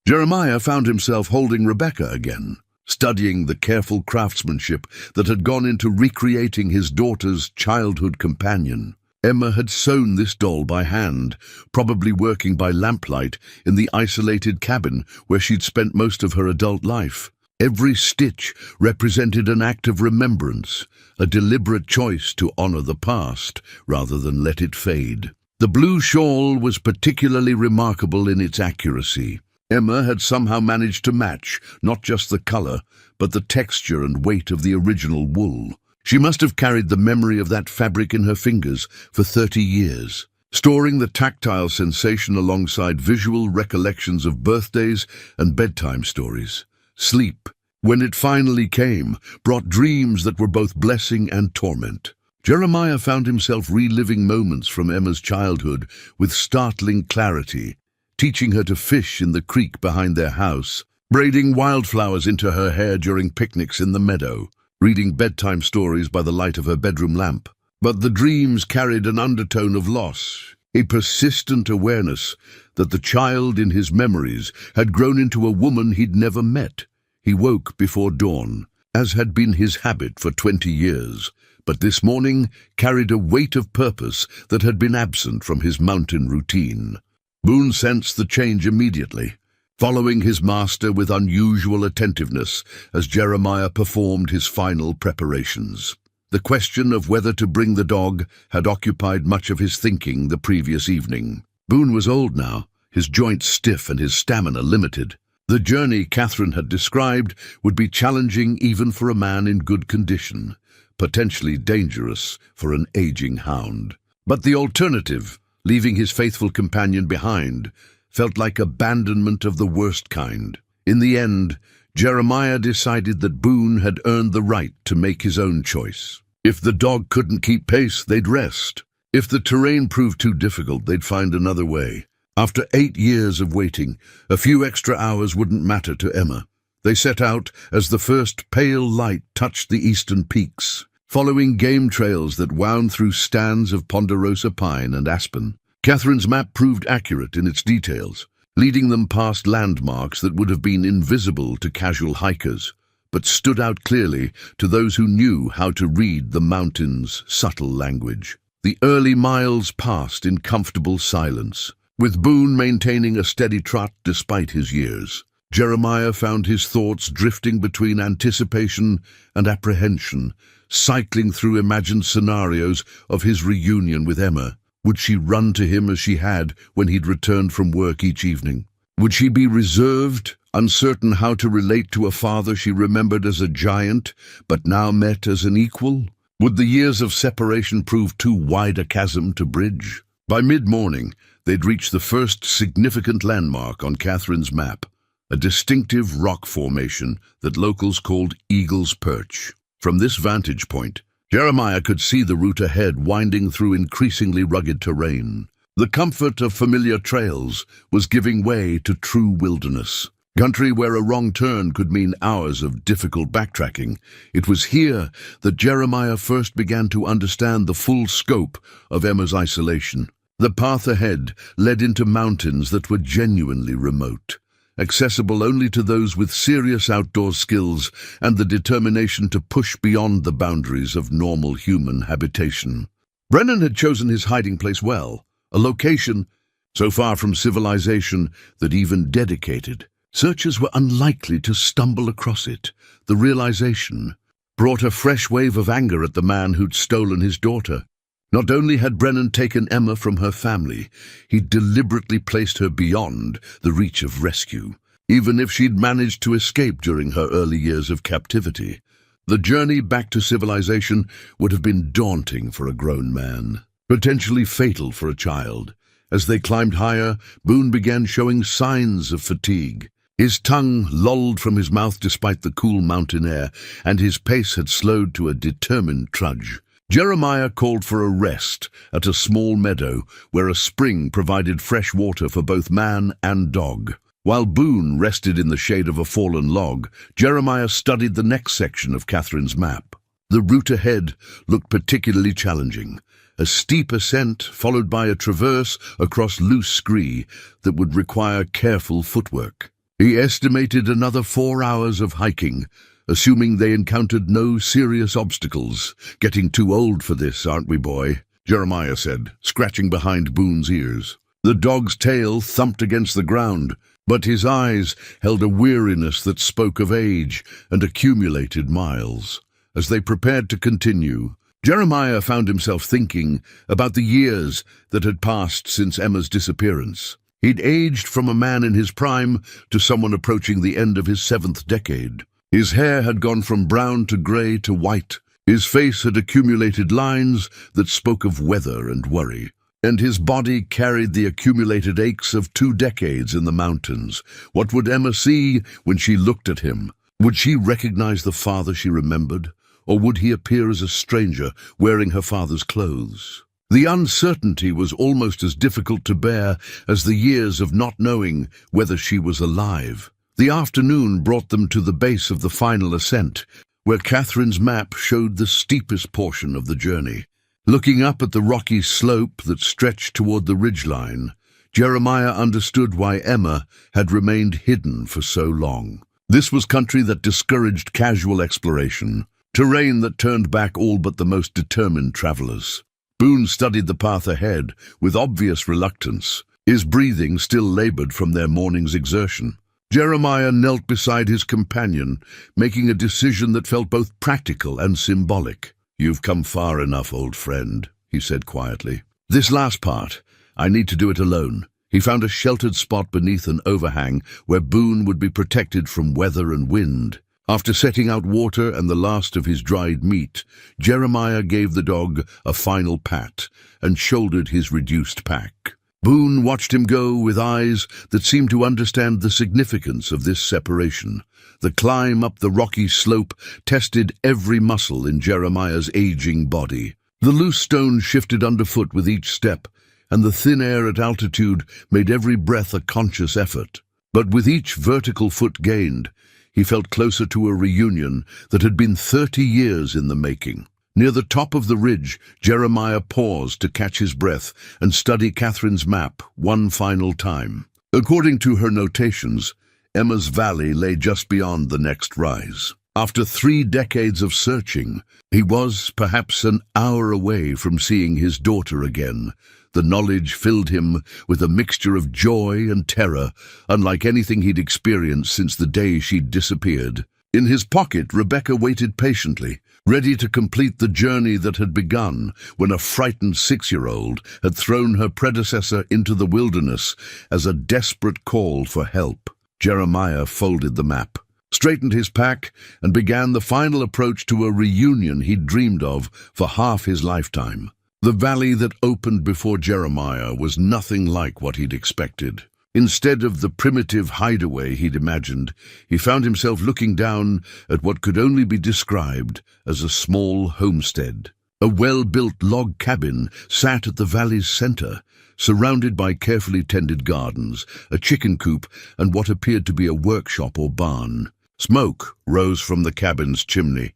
Jeremiah found himself holding Rebecca again, studying the careful craftsmanship that had gone into recreating his daughter's childhood companion. Emma had sewn this doll by hand, probably working by lamplight in the isolated cabin where she'd spent most of her adult life. Every stitch represented an act of remembrance, a deliberate choice to honor the past rather than let it fade. The blue shawl was particularly remarkable in its accuracy. Emma had somehow managed to match not just the color, but the texture and weight of the original wool. She must have carried the memory of that fabric in her fingers for 30 years, storing the tactile sensation alongside visual recollections of birthdays and bedtime stories. Sleep, when it finally came, brought dreams that were both blessing and torment. Jeremiah found himself reliving moments from Emma's childhood with startling clarity, teaching her to fish in the creek behind their house, braiding wildflowers into her hair during picnics in the meadow, reading bedtime stories by the light of her bedroom lamp. But the dreams carried an undertone of loss, a persistent awareness that the child in his memories had grown into a woman he'd never met. He woke before dawn, as had been his habit for 20 years, but this morning carried a weight of purpose that had been absent from his mountain routine. Boone sensed the change immediately, following his master with unusual attentiveness as Jeremiah performed his final preparations. The question of whether to bring the dog had occupied much of his thinking the previous evening. Boone was old now, his joints stiff and his stamina limited. The journey Catherine had described would be challenging even for a man in good condition, potentially dangerous for an aging hound. But the alternative, leaving his faithful companion behind, felt like abandonment of the worst kind. In the end, Jeremiah decided that Boone had earned the right to make his own choice. If the dog couldn't keep pace, they'd rest. If the terrain proved too difficult, they'd find another way. After 8 years of waiting, a few extra hours wouldn't matter to Emma. They set out as the first pale light touched the eastern peaks, following game trails that wound through stands of ponderosa pine and aspen. Catherine's map proved accurate in its details, leading them past landmarks that would have been invisible to casual hikers, but stood out clearly to those who knew how to read the mountain's subtle language. The early miles passed in comfortable silence, with Boone maintaining a steady trot despite his years. Jeremiah found his thoughts drifting between anticipation and apprehension, cycling through imagined scenarios of his reunion with Emma. Would she run to him as she had when he'd returned from work each evening? Would she be reserved, uncertain how to relate to a father she remembered as a giant, but now met as an equal? Would the years of separation prove too wide a chasm to bridge? By mid-morning, they'd reached the first significant landmark on Catherine's map, a distinctive rock formation that locals called Eagle's Perch. From this vantage point, Jeremiah could see the route ahead winding through increasingly rugged terrain. The comfort of familiar trails was giving way to true wilderness. Country where a wrong turn could mean hours of difficult backtracking. It was here that Jeremiah first began to understand the full scope of Emma's isolation. The path ahead led into mountains that were genuinely remote, accessible only to those with serious outdoor skills and the determination to push beyond the boundaries of normal human habitation. Brennan had chosen his hiding place well, a location so far from civilization that even dedicated searchers were unlikely to stumble across it. The realization brought a fresh wave of anger at the man who'd stolen his daughter. Not only had Brennan taken Emma from her family, he'd deliberately placed her beyond the reach of rescue, even if she'd managed to escape during her early years of captivity. The journey back to civilization would have been daunting for a grown man, potentially fatal for a child. As they climbed higher, Boone began showing signs of fatigue. His tongue lolled from his mouth despite the cool mountain air, and his pace had slowed to a determined trudge. Jeremiah called for a rest at a small meadow where a spring provided fresh water for both man and dog. While Boone rested in the shade of a fallen log, Jeremiah studied the next section of Catherine's map. The route ahead looked particularly challenging, a steep ascent followed by a traverse across loose scree that would require careful footwork. He estimated another 4 hours of hiking, assuming they encountered no serious obstacles. "Getting too old for this, aren't we, boy?" Jeremiah said, scratching behind Boone's ears. The dog's tail thumped against the ground, but his eyes held a weariness that spoke of age and accumulated miles. As they prepared to continue, Jeremiah found himself thinking about the years that had passed since Emma's disappearance. He'd aged from a man in his prime to someone approaching the end of his seventh decade. His hair had gone from brown to grey to white. His face had accumulated lines that spoke of weather and worry. And his body carried the accumulated aches of 2 decades in the mountains. What would Emma see when she looked at him? Would she recognize the father she remembered? Or would he appear as a stranger wearing her father's clothes? The uncertainty was almost as difficult to bear as the years of not knowing whether she was alive. The afternoon brought them to the base of the final ascent, where Catherine's map showed the steepest portion of the journey. Looking up at the rocky slope that stretched toward the ridgeline, Jeremiah understood why Emma had remained hidden for so long. This was country that discouraged casual exploration, terrain that turned back all but the most determined travelers. Boone studied the path ahead with obvious reluctance, his breathing still labored from their morning's exertion. Jeremiah knelt beside his companion, making a decision that felt both practical and symbolic. "You've come far enough, old friend," he said quietly. "This last part, I need to do it alone." He found a sheltered spot beneath an overhang where Boone would be protected from weather and wind. After setting out water and the last of his dried meat, Jeremiah gave the dog a final pat and shouldered his reduced pack. Boone watched him go with eyes that seemed to understand the significance of this separation. The climb up the rocky slope tested every muscle in Jeremiah's aging body. The loose stones shifted underfoot with each step, and the thin air at altitude made every breath a conscious effort. But with each vertical foot gained, he felt closer to a reunion that had been 30 years in the making. Near the top of the ridge, Jeremiah paused to catch his breath and study Catherine's map one final time. According to her notations, Emma's Valley lay just beyond the next rise. After 3 decades of searching, he was perhaps an hour away from seeing his daughter again. The knowledge filled him with a mixture of joy and terror, unlike anything he'd experienced since the day she'd disappeared. In his pocket, Rebecca waited patiently, ready to complete the journey that had begun when a frightened 6-year-old had thrown her predecessor into the wilderness as a desperate call for help. Jeremiah folded the map, straightened his pack, and began the final approach to a reunion he'd dreamed of for half his lifetime. The valley that opened before Jeremiah was nothing like what he'd expected. Instead of the primitive hideaway he'd imagined, he found himself looking down at what could only be described as a small homestead. A well-built log cabin sat at the valley's center, surrounded by carefully tended gardens, a chicken coop, and what appeared to be a workshop or barn. Smoke rose from the cabin's chimney,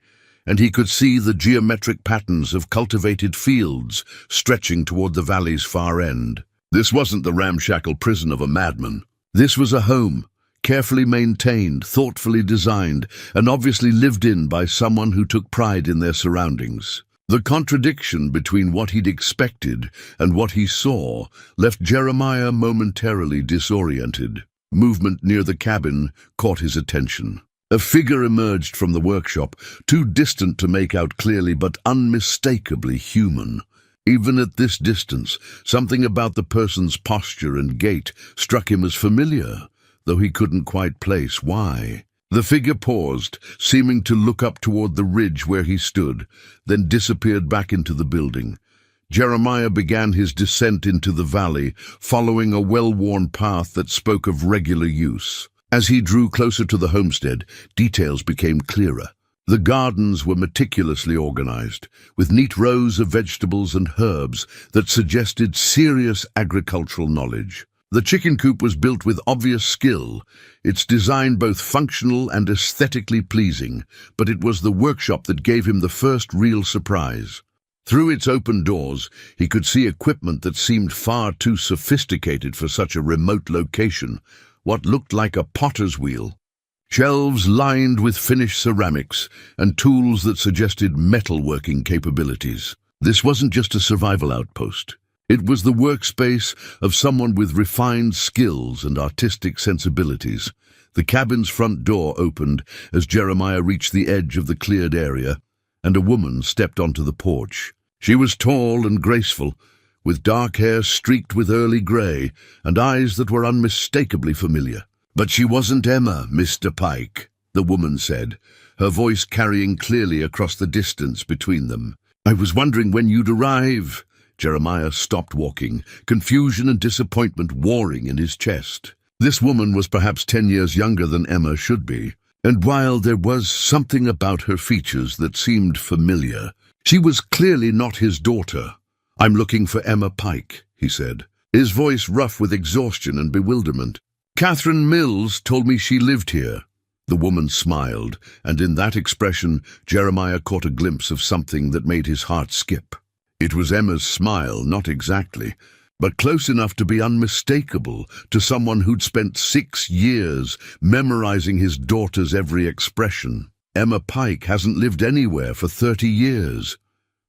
and he could see the geometric patterns of cultivated fields stretching toward the valley's far end. This wasn't the ramshackle prison of a madman. This was a home, carefully maintained, thoughtfully designed, and obviously lived in by someone who took pride in their surroundings. The contradiction between what he'd expected and what he saw left Jeremiah momentarily disoriented. Movement near the cabin caught his attention. A figure emerged from the workshop, too distant to make out clearly but unmistakably human. Even at this distance, something about the person's posture and gait struck him as familiar, though he couldn't quite place why. The figure paused, seeming to look up toward the ridge where he stood, then disappeared back into the building. Jeremiah began his descent into the valley, following a well-worn path that spoke of regular use. As he drew closer to the homestead, details became clearer. The gardens were meticulously organized, with neat rows of vegetables and herbs that suggested serious agricultural knowledge. The chicken coop was built with obvious skill, its design both functional and aesthetically pleasing, but it was the workshop that gave him the first real surprise. Through its open doors, he could see equipment that seemed far too sophisticated for such a remote location, what looked like a potter's wheel. Shelves lined with finished ceramics and tools that suggested metalworking capabilities. This wasn't just a survival outpost. It was the workspace of someone with refined skills and artistic sensibilities. The cabin's front door opened as Jeremiah reached the edge of the cleared area, and a woman stepped onto the porch. She was tall and graceful, with dark hair streaked with early grey and eyes that were unmistakably familiar. "But she wasn't Emma, Mr. Pike," the woman said, her voice carrying clearly across the distance between them. "I was wondering when you'd arrive." Jeremiah stopped walking, confusion and disappointment warring in his chest. This woman was perhaps 10 years younger than Emma should be, and while there was something about her features that seemed familiar, she was clearly not his daughter. "I'm looking for Emma Pike," he said, his voice rough with exhaustion and bewilderment. "Catherine Mills told me she lived here." The woman smiled, and in that expression Jeremiah caught a glimpse of something that made his heart skip. It was Emma's smile, not exactly, but close enough to be unmistakable to someone who'd spent 6 years memorizing his daughter's every expression. "Emma Pike hasn't lived anywhere for 30 years,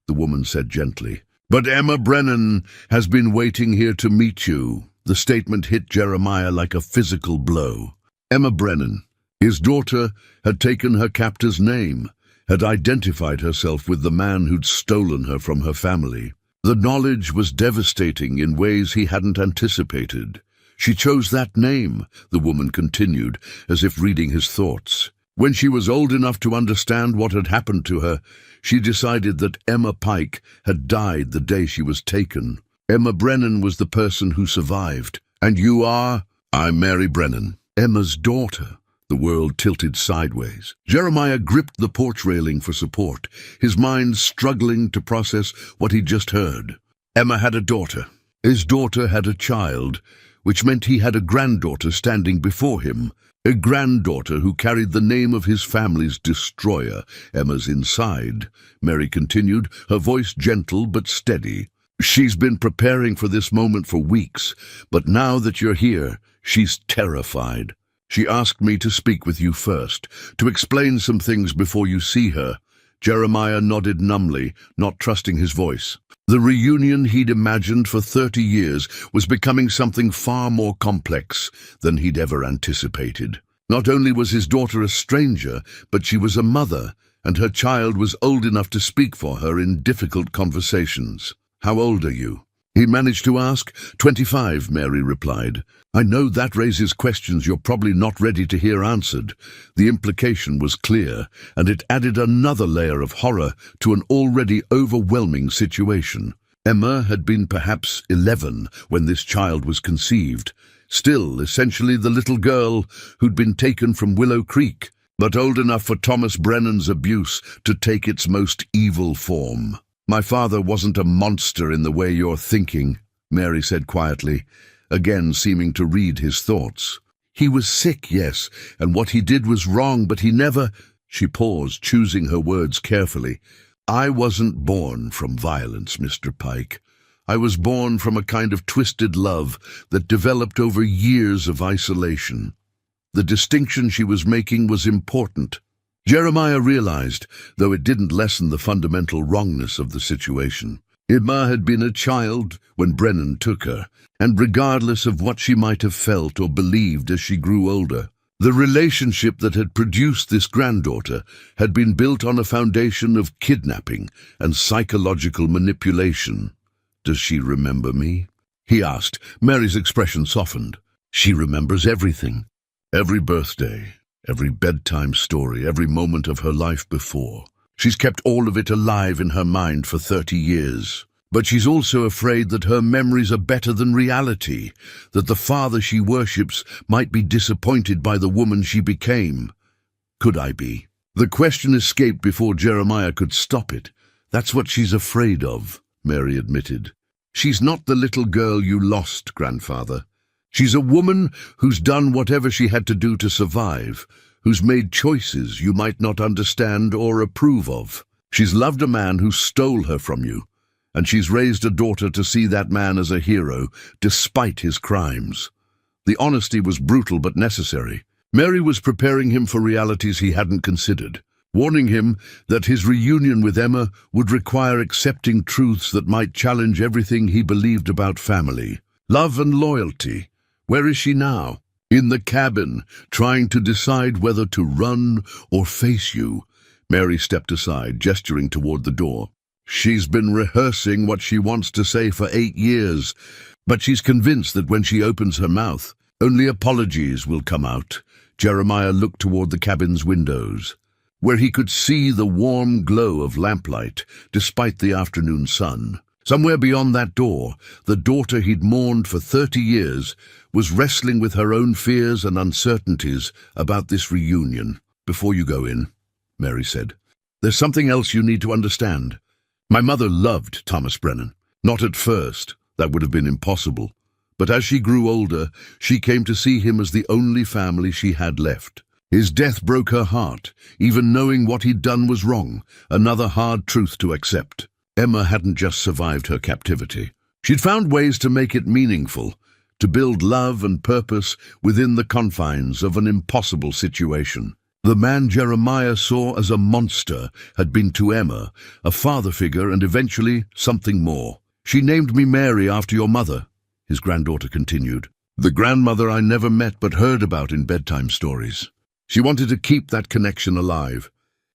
the woman said gently. "But Emma Brennan has been waiting here to meet you." The statement hit Jeremiah like a physical blow. Emma Brennan, his daughter, had taken her captor's name, had identified herself with the man who'd stolen her from her family. The knowledge was devastating in ways he hadn't anticipated. "She chose that name," the woman continued, as if reading his thoughts. "When she was old enough to understand what had happened to her, she decided that Emma Pike had died the day she was taken. Emma Brennan was the person who survived. And you are?" "I'm Mary Brennan, Emma's daughter." The world tilted sideways. Jeremiah gripped the porch railing for support, his mind struggling to process what he'd just heard. Emma had a daughter. His daughter had a child, which meant he had a granddaughter standing before him, a granddaughter who carried the name of his family's destroyer. "Emma's inside," Mary continued, her voice gentle but steady. "She's been preparing for this moment for weeks, but now that you're here, she's terrified. She asked me to speak with you first, to explain some things before you see her." Jeremiah nodded numbly, not trusting his voice. The reunion he'd imagined for 30 years was becoming something far more complex than he'd ever anticipated. Not only was his daughter a stranger, but she was a mother, and her child was old enough to speak for her in difficult conversations. "How old are you?" he managed to ask. 25, Mary replied. "I know that raises questions you're probably not ready to hear answered." The implication was clear, and it added another layer of horror to an already overwhelming situation. Emma had been perhaps 11 when this child was conceived, still essentially the little girl who'd been taken from Willow Creek, but old enough for Thomas Brennan's abuse to take its most evil form. "My father wasn't a monster in the way you're thinking," Mary said quietly, again seeming to read his thoughts. "He was sick, yes, and what he did was wrong, but he never—" She paused, choosing her words carefully. "I wasn't born from violence, Mr. Pike. I was born from a kind of twisted love that developed over years of isolation." The distinction she was making was important. Jeremiah realized, though it didn't lessen the fundamental wrongness of the situation. Emma had been a child when Brennan took her, and regardless of what she might have felt or believed as she grew older, the relationship that had produced this granddaughter had been built on a foundation of kidnapping and psychological manipulation. "Does she remember me?" he asked. Mary's expression softened. "She remembers everything. Every birthday, every bedtime story, every moment of her life before. She's kept all of it alive in her mind for 30 years. But she's also afraid that her memories are better than reality, that the father she worships might be disappointed by the woman she became. Could I be?" The question escaped before Jeremiah could stop it. "That's what she's afraid of," Mary admitted. "She's not the little girl you lost, grandfather. She's a woman who's done whatever she had to do to survive, who's made choices you might not understand or approve of. She's loved a man who stole her from you, and she's raised a daughter to see that man as a hero, despite his crimes." The honesty was brutal but necessary. Mary was preparing him for realities he hadn't considered, warning him that his reunion with Emma would require accepting truths that might challenge everything he believed about family, love and loyalty. "Where is she now?" "In the cabin, trying to decide whether to run or face you." Mary stepped aside, gesturing toward the door. She's been rehearsing what she wants to say for 8 years, but she's convinced that when she opens her mouth, only apologies will come out. Jeremiah looked toward the cabin's windows, where he could see the warm glow of lamplight despite the afternoon sun. Somewhere beyond that door, the daughter he'd mourned for 30 years was wrestling with her own fears and uncertainties about this reunion. "Before you go in," Mary said, "there's something else you need to understand. My mother loved Thomas Brennan. Not at first, that would have been impossible. But as she grew older, she came to see him as the only family she had left. His death broke her heart, even knowing what he'd done was wrong, another hard truth to accept. Emma hadn't just survived her captivity. She'd found ways to make it meaningful, to build love and purpose within the confines of an impossible situation. The man Jeremiah saw as a monster had been to Emma a father figure and eventually something more. "She named me Mary after your mother," his granddaughter continued. "The grandmother I never met but heard about in bedtime stories. She wanted to keep that connection alive,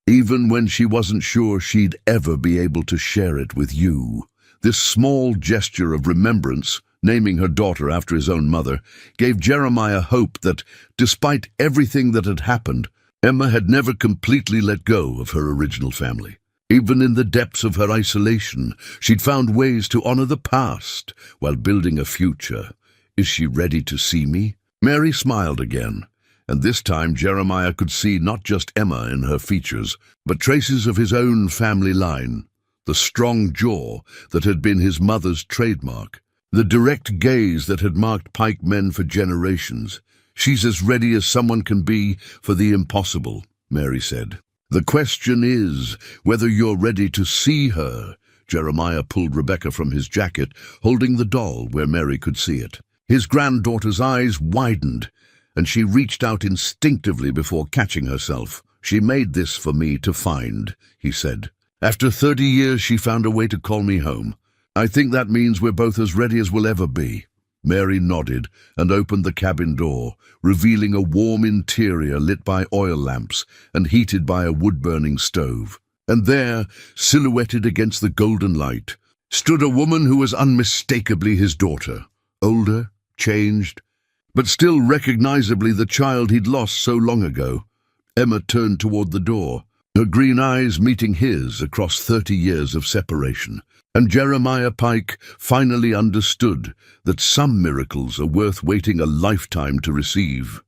even when she wasn't sure she'd ever be able to share it with you." This small gesture of remembrance, naming her daughter after his own mother, gave Jeremiah hope that, despite everything that had happened, Emma had never completely let go of her original family. Even in the depths of her isolation, she'd found ways to honor the past while building a future. "Is she ready to see me?" Mary smiled again, and this time Jeremiah could see not just Emma in her features, but traces of his own family line. The strong jaw that had been his mother's trademark, the direct gaze that had marked Pike men for generations. "She's as ready as someone can be for the impossible," Mary said. "The question is whether you're ready to see her." Jeremiah pulled Rebecca from his jacket, holding the doll where Mary could see it. His granddaughter's eyes widened, and she reached out instinctively before catching herself. "She made this for me to find," he said. "After 30 years, she found a way to call me home. I think that means we're both as ready as we'll ever be." Mary nodded and opened the cabin door, revealing a warm interior lit by oil lamps and heated by a wood-burning stove. And there, silhouetted against the golden light, stood a woman who was unmistakably his daughter. Older, changed, but still recognizably the child he'd lost so long ago. Emma turned toward the door, her green eyes meeting his across 30 years of separation. And Jeremiah Pike finally understood that some miracles are worth waiting a lifetime to receive.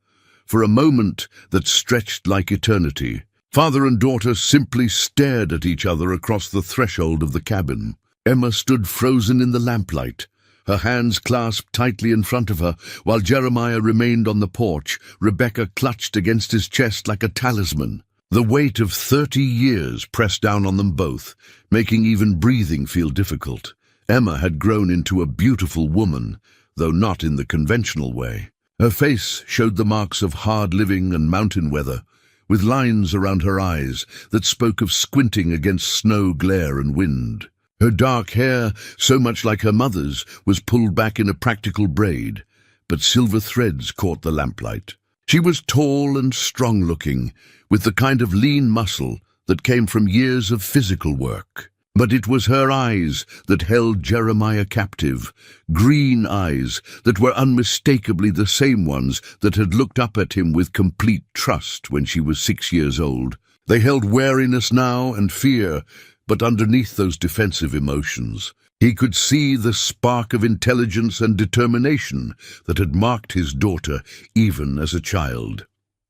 For a moment that stretched like eternity, father and daughter simply stared at each other across the threshold of the cabin. Emma stood frozen in the lamplight, her hands clasped tightly in front of her, while Jeremiah remained on the porch, Rebecca clutched against his chest like a talisman. The weight of 30 years pressed down on them both, making even breathing feel difficult. Emma had grown into a beautiful woman, though not in the conventional way. Her face showed the marks of hard living and mountain weather, with lines around her eyes that spoke of squinting against snow glare and wind. Her dark hair, so much like her mother's, was pulled back in a practical braid, but silver threads caught the lamplight. She was tall and strong-looking, with the kind of lean muscle that came from years of physical work. But it was her eyes that held Jeremiah captive, green eyes that were unmistakably the same ones that had looked up at him with complete trust when she was 6 years old. They held wariness now and fear, but underneath those defensive emotions, he could see the spark of intelligence and determination that had marked his daughter even as a child.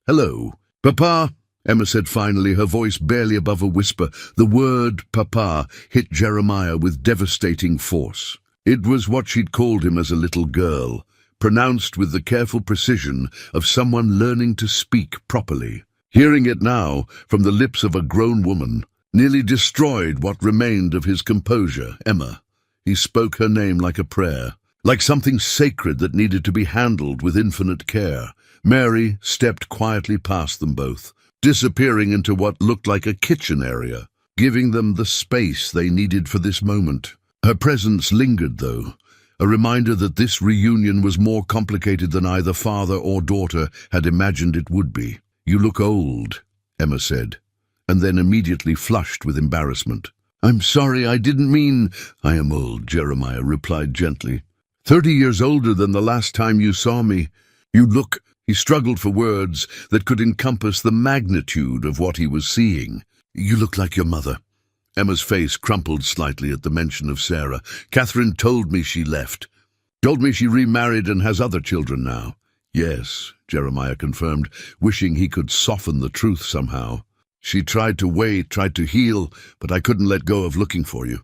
"Hello, Papa," Emma said finally, her voice barely above a whisper. The word Papa hit Jeremiah with devastating force. It was what she'd called him as a little girl, pronounced with the careful precision of someone learning to speak properly. Hearing it now from the lips of a grown woman nearly destroyed what remained of his composure. Emma. He spoke her name like a prayer, like something sacred that needed to be handled with infinite care. Mary stepped quietly past them both, disappearing into what looked like a kitchen area, giving them the space they needed for this moment. Her presence lingered, though, a reminder that this reunion was more complicated than either father or daughter had imagined it would be. "You look old," Emma said, and then immediately flushed with embarrassment. "I'm sorry, I didn't mean—" "I am old," Jeremiah replied gently. 30 years older than the last time you saw me. You look—" He struggled for words that could encompass the magnitude of what he was seeing. "You look like your mother." Emma's face crumpled slightly at the mention of Sarah. "Catherine told me she left. Told me she remarried and has other children now." "Yes," Jeremiah confirmed, wishing he could soften the truth somehow. "She tried to wait, tried to heal, but I couldn't let go of looking for you.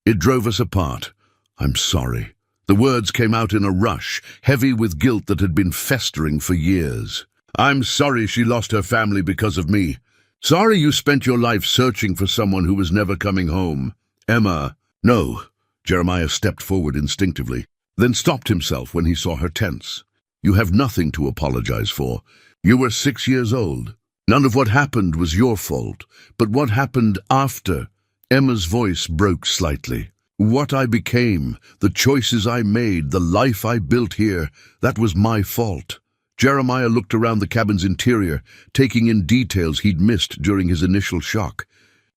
It drove us apart. I'm sorry." The words came out in a rush, heavy with guilt that had been festering for years. "I'm sorry she lost her family because of me. Sorry you spent your life searching for someone who was never coming home. Emma—" "No." Jeremiah stepped forward instinctively, then stopped himself when he saw her tense. "You have nothing to apologize for. You were 6 years old. None of what happened was your fault. But what happened after—" Emma's voice broke slightly. "What I became, the choices I made, the life I built here, that was my fault." Jeremiah looked around the cabin's interior, taking in details he'd missed during his initial shock.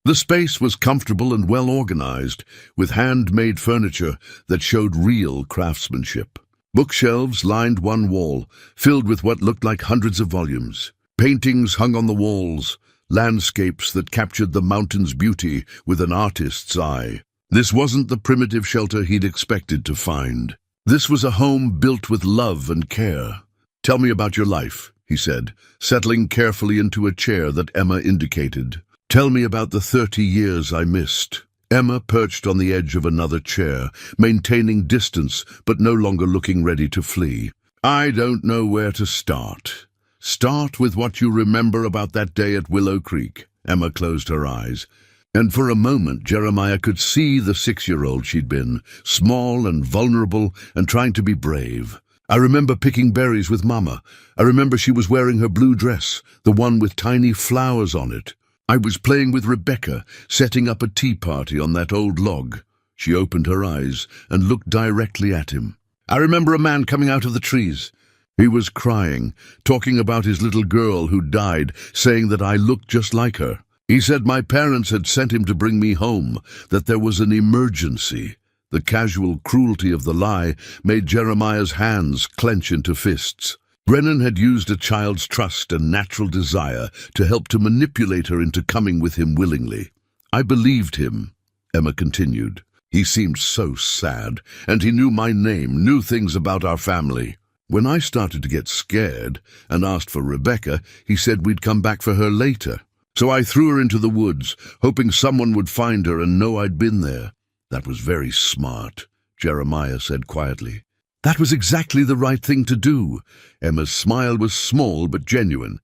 The space was comfortable and well organized, with handmade furniture that showed real craftsmanship. Bookshelves lined one wall, filled with what looked like hundreds of volumes. Paintings hung on the walls, landscapes that captured the mountain's beauty with an artist's eye. This wasn't the primitive shelter he'd expected to find. This was a home built with love and care. "Tell me about your life," he said, settling carefully into a chair that Emma indicated. "Tell me about the 30 years I missed." Emma perched on the edge of another chair, maintaining distance but no longer looking ready to flee. "I don't know where to start." "Start with what you remember about that day at Willow Creek." Emma closed her eyes. And for a moment, Jeremiah could see the 6-year-old she'd been, small and vulnerable and trying to be brave. "I remember picking berries with Mama. I remember she was wearing her blue dress, the one with tiny flowers on it. I was playing with Rebecca, setting up a tea party on that old log." She opened her eyes and looked directly at him. "I remember a man coming out of the trees. He was crying, talking about his little girl who died, saying that I looked just like her. He said my parents had sent him to bring me home, that there was an emergency." The casual cruelty of the lie made Jeremiah's hands clench into fists. Brennan had used a child's trust and natural desire to help to manipulate her into coming with him willingly. "I believed him," Emma continued. "He seemed so sad, and he knew my name, knew things about our family. When I started to get scared and asked for Rebecca, he said we'd come back for her later. So I threw her into the woods, hoping someone would find her and know I'd been there." "That was very smart," Jeremiah said quietly. "That was exactly the right thing to do." Emma's smile was small but genuine.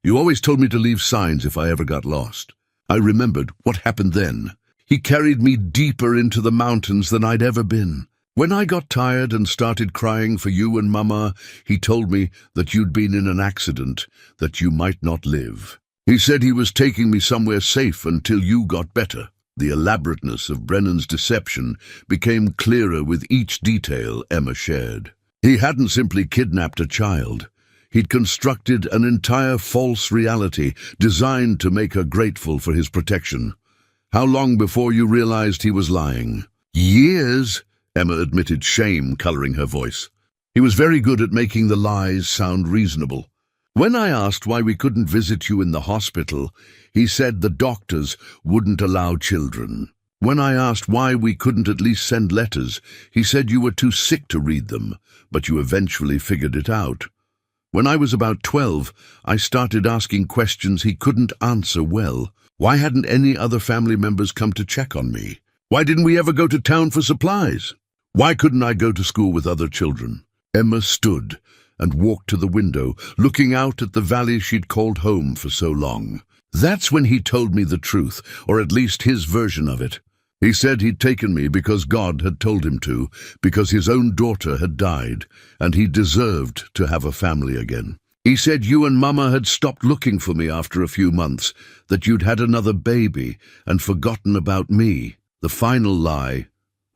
"You always told me to leave signs if I ever got lost." I remembered what happened then. He carried me deeper into the mountains than I'd ever been. When I got tired and started crying for you and Mama, he told me that you'd been in an accident, that you might not live. He said he was taking me somewhere safe until you got better. The elaborateness of Brennan's deception became clearer with each detail Emma shared. He hadn't simply kidnapped a child. He'd constructed an entire false reality designed to make her grateful for his protection. "How long before you realized he was lying?" "Years," Emma admitted, shame coloring her voice. "He was very good at making the lies sound reasonable. When I asked why we couldn't visit you in the hospital, he said the doctors wouldn't allow children. When I asked why we couldn't at least send letters, he said you were too sick to read them, but you eventually figured it out. When I was about 12, I started asking questions he couldn't answer well. Why hadn't any other family members come to check on me? Why didn't we ever go to town for supplies? Why couldn't I go to school with other children?" Emma stood and walked to the window, looking out at the valley she'd called home for so long. "That's when he told me the truth, or at least his version of it. He said he'd taken me because God had told him to, because his own daughter had died, and he deserved to have a family again. He said you and Mama had stopped looking for me after a few months, that you'd had another baby and forgotten about me." The final lie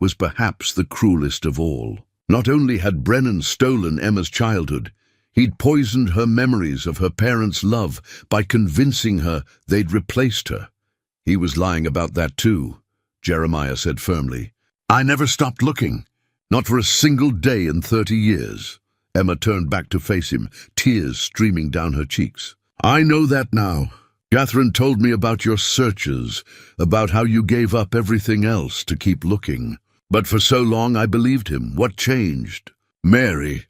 was perhaps the cruelest of all. Not only had Brennan stolen Emma's childhood, he'd poisoned her memories of her parents' love by convincing her they'd replaced her. He was lying about that too, Jeremiah said firmly. I never stopped looking. Not for a single day in 30 years. Emma turned back to face him, tears streaming down her cheeks. I know that now. Catherine told me about your searches, about how you gave up everything else to keep looking. But for so long I believed him. What changed? Mary.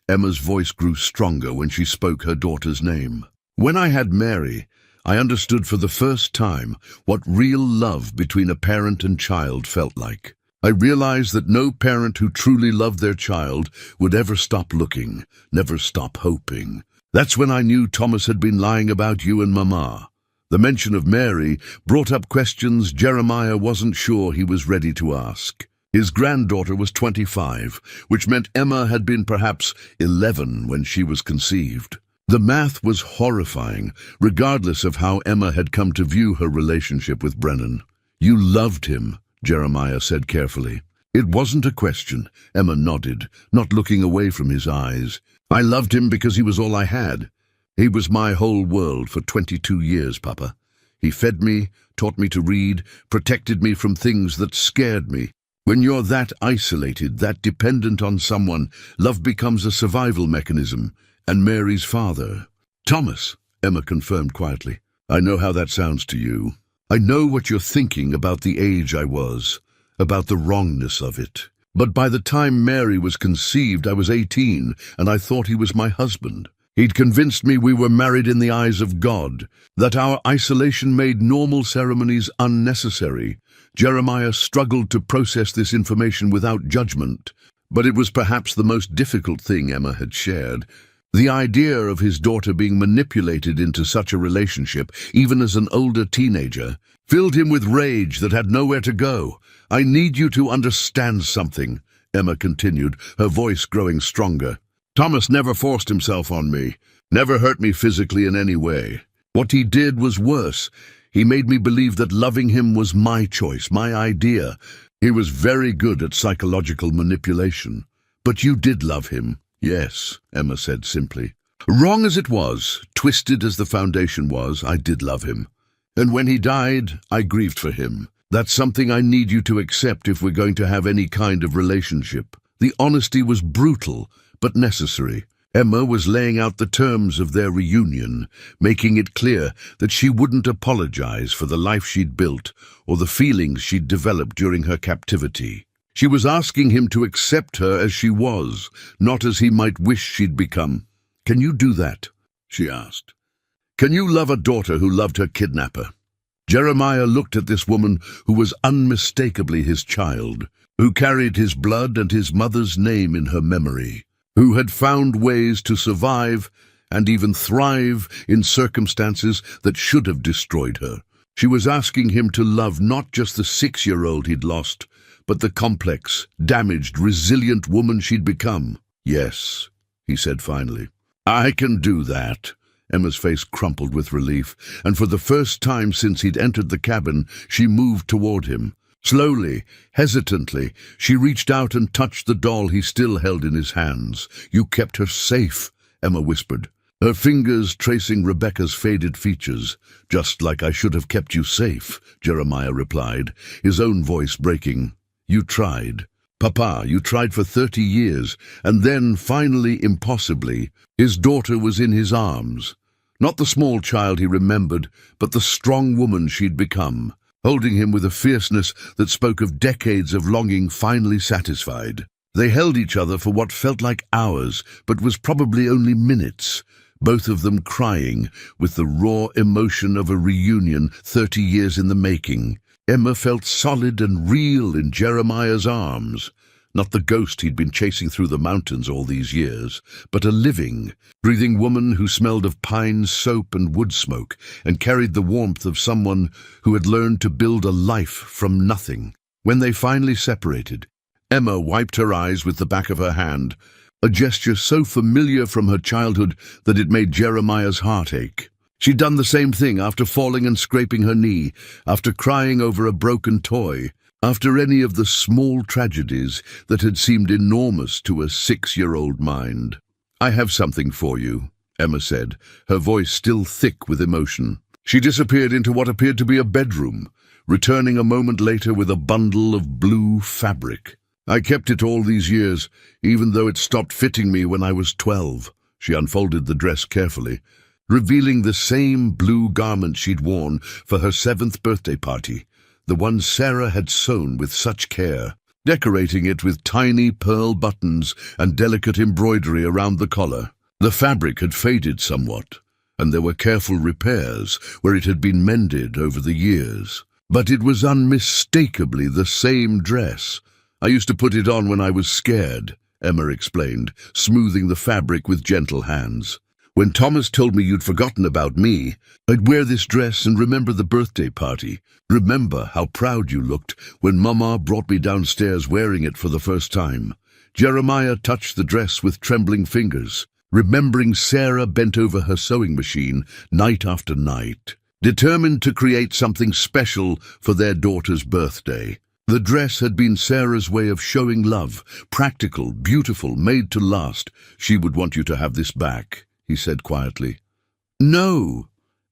Emma's voice grew stronger when she spoke her daughter's name. When I had Mary, I understood for the first time what real love between a parent and child felt like. I realized that no parent who truly loved their child would ever stop looking, never stop hoping. That's when I knew Thomas had been lying about you and Mama. The mention of Mary brought up questions Jeremiah wasn't sure he was ready to ask. His granddaughter was 25, which meant Emma had been perhaps 11 when she was conceived. The math was horrifying, regardless of how Emma had come to view her relationship with Brennan. You loved him, Jeremiah said carefully. It wasn't a question, Emma nodded, not looking away from his eyes. I loved him because he was all I had. He was my whole world for 22 years, Papa. He fed me, taught me to read, protected me from things that scared me. When you're that isolated, that dependent on someone, love becomes a survival mechanism. And Mary's father. Thomas, Emma confirmed quietly. I know how that sounds to you. I know what you're thinking about the age I was, about the wrongness of it. But by the time Mary was conceived, I was 18, and I thought he was my husband. He'd convinced me we were married in the eyes of God, that our isolation made normal ceremonies unnecessary. Jeremiah struggled to process this information without judgment, but it was perhaps the most difficult thing Emma had shared. The idea of his daughter being manipulated into such a relationship, even as an older teenager, filled him with rage that had nowhere to go. I need you to understand something, Emma continued, her voice growing stronger. Thomas never forced himself on me, never hurt me physically in any way. What he did was worse. He made me believe that loving him was my choice, my idea. He was very good at psychological manipulation. But you did love him. Yes, Emma said simply. Wrong as it was, twisted as the foundation was, I did love him. And when he died, I grieved for him. That's something I need you to accept if we're going to have any kind of relationship. The honesty was brutal, but necessary. Emma was laying out the terms of their reunion, making it clear that she wouldn't apologize for the life she'd built or the feelings she'd developed during her captivity. She was asking him to accept her as she was, not as he might wish she'd become. Can you do that? She asked. Can you love a daughter who loved her kidnapper? Jeremiah looked at this woman who was unmistakably his child, who carried his blood and his mother's name in her memory, who had found ways to survive and even thrive in circumstances that should have destroyed her. She was asking him to love not just the 6-year-old he'd lost, but the complex, damaged, resilient woman she'd become. Yes, he said finally. I can do that. Emma's face crumpled with relief, and for the first time since he'd entered the cabin, she moved toward him. Slowly, hesitantly, she reached out and touched the doll he still held in his hands. You kept her safe, Emma whispered, her fingers tracing Rebecca's faded features. Just like I should have kept you safe, Jeremiah replied, his own voice breaking. You tried. Papa, you tried for 30 years, and then, finally, impossibly, his daughter was in his arms. Not the small child he remembered, but the strong woman she'd become, holding him with a fierceness that spoke of decades of longing finally satisfied. They held each other for what felt like hours, but was probably only minutes, both of them crying, with the raw emotion of a reunion 30 years in the making. Emma felt solid and real in Jeremiah's arms, not the ghost he'd been chasing through the mountains all these years, but a living, breathing woman who smelled of pine, soap, and wood smoke, and carried the warmth of someone who had learned to build a life from nothing. When they finally separated, Emma wiped her eyes with the back of her hand, a gesture so familiar from her childhood that it made Jeremiah's heart ache. She'd done the same thing after falling and scraping her knee, after crying over a broken toy, after any of the small tragedies that had seemed enormous to a 6-year-old mind. I have something for you, Emma said, her voice still thick with emotion. She disappeared into what appeared to be a bedroom, returning a moment later with a bundle of blue fabric. "I kept it all these years, even though it stopped fitting me when I was 12. She unfolded the dress carefully, revealing the same blue garment she'd worn for her 7th birthday party, the one Sarah had sewn with such care, decorating it with tiny pearl buttons and delicate embroidery around the collar. The fabric had faded somewhat, and there were careful repairs where it had been mended over the years. But it was unmistakably the same dress. I used to put it on when I was scared," Emma explained, smoothing the fabric with gentle hands. "When Thomas told me you'd forgotten about me, I'd wear this dress and remember the birthday party. Remember how proud you looked when Mama brought me downstairs wearing it for the first time." Jeremiah touched the dress with trembling fingers, remembering Sarah bent over her sewing machine night after night, determined to create something special for their daughter's birthday. The dress had been Sarah's way of showing love, practical, beautiful, made to last. "She would want you to have this back," he said quietly. "No,"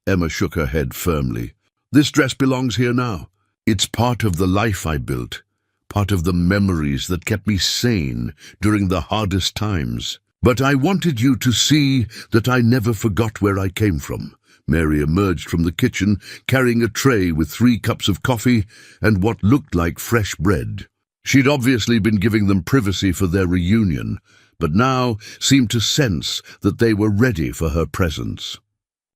Emma shook her head firmly. "This dress belongs here now. It's part of the life I built, part of the memories that kept me sane during the hardest times. But I wanted you to see that I never forgot where I came from." Mary emerged from the kitchen, carrying a tray with 3 cups of coffee and what looked like fresh bread. She'd obviously been giving them privacy for their reunion, but now seemed to sense that they were ready for her presence.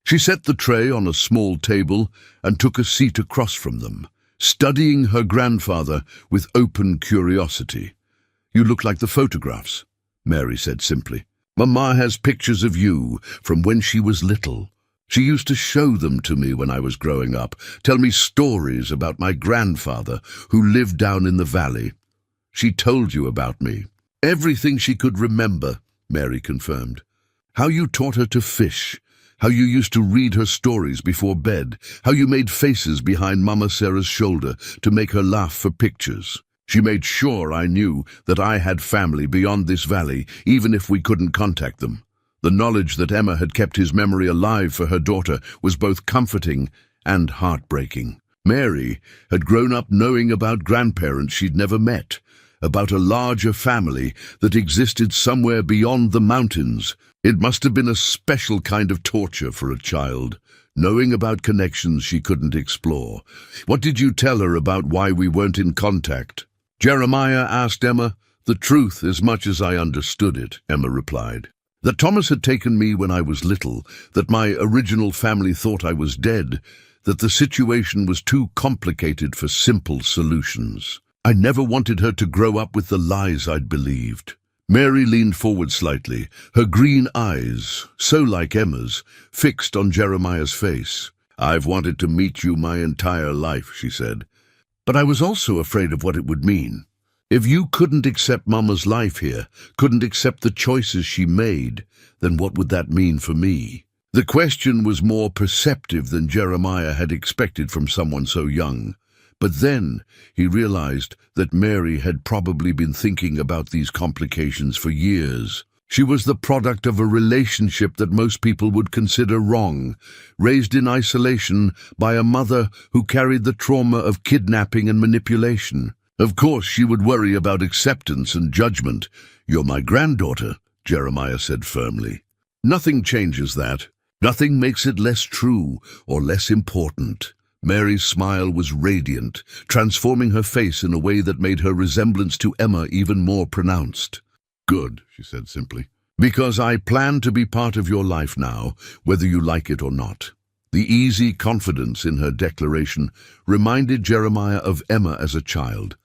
She set the tray on a small table and took a seat across from them, studying her grandfather with open curiosity. "You look like the photographs," Mary said simply. "Mama has pictures of you from when she was little. She used to show them to me when I was growing up, tell me stories about my grandfather who lived down in the valley. She told you about me." "Everything she could remember," Mary confirmed. "How you taught her to fish, how you used to read her stories before bed, how you made faces behind Mama Sarah's shoulder to make her laugh for pictures. She made sure I knew that I had family beyond this valley, even if we couldn't contact them." The knowledge that Emma had kept his memory alive for her daughter was both comforting and heartbreaking. Mary had grown up knowing about grandparents she'd never met, about a larger family that existed somewhere beyond the mountains. It must have been a special kind of torture for a child, knowing about connections she couldn't explore. "What did you tell her about why we weren't in contact?" Jeremiah asked Emma. "The truth as much as I understood it," Emma replied. "That Thomas had taken me when I was little, that my original family thought I was dead, that the situation was too complicated for simple solutions. I never wanted her to grow up with the lies I'd believed." Mary leaned forward slightly, her green eyes, so like Emma's, fixed on Jeremiah's face. "I've wanted to meet you my entire life," she said. "But I was also afraid of what it would mean. If you couldn't accept Mama's life here, couldn't accept the choices she made, then what would that mean for me?" The question was more perceptive than Jeremiah had expected from someone so young. But then he realized that Mary had probably been thinking about these complications for years. She was the product of a relationship that most people would consider wrong, raised in isolation by a mother who carried the trauma of kidnapping and manipulation. Of course she would worry about acceptance and judgment. "You're my granddaughter," Jeremiah said firmly. "Nothing changes that. Nothing makes it less true or less important." Mary's smile was radiant, transforming her face in a way that made her resemblance to Emma even more pronounced. "Good," she said simply, "because I plan to be part of your life now, whether you like it or not." The easy confidence in her declaration reminded Jeremiah of Emma as a child.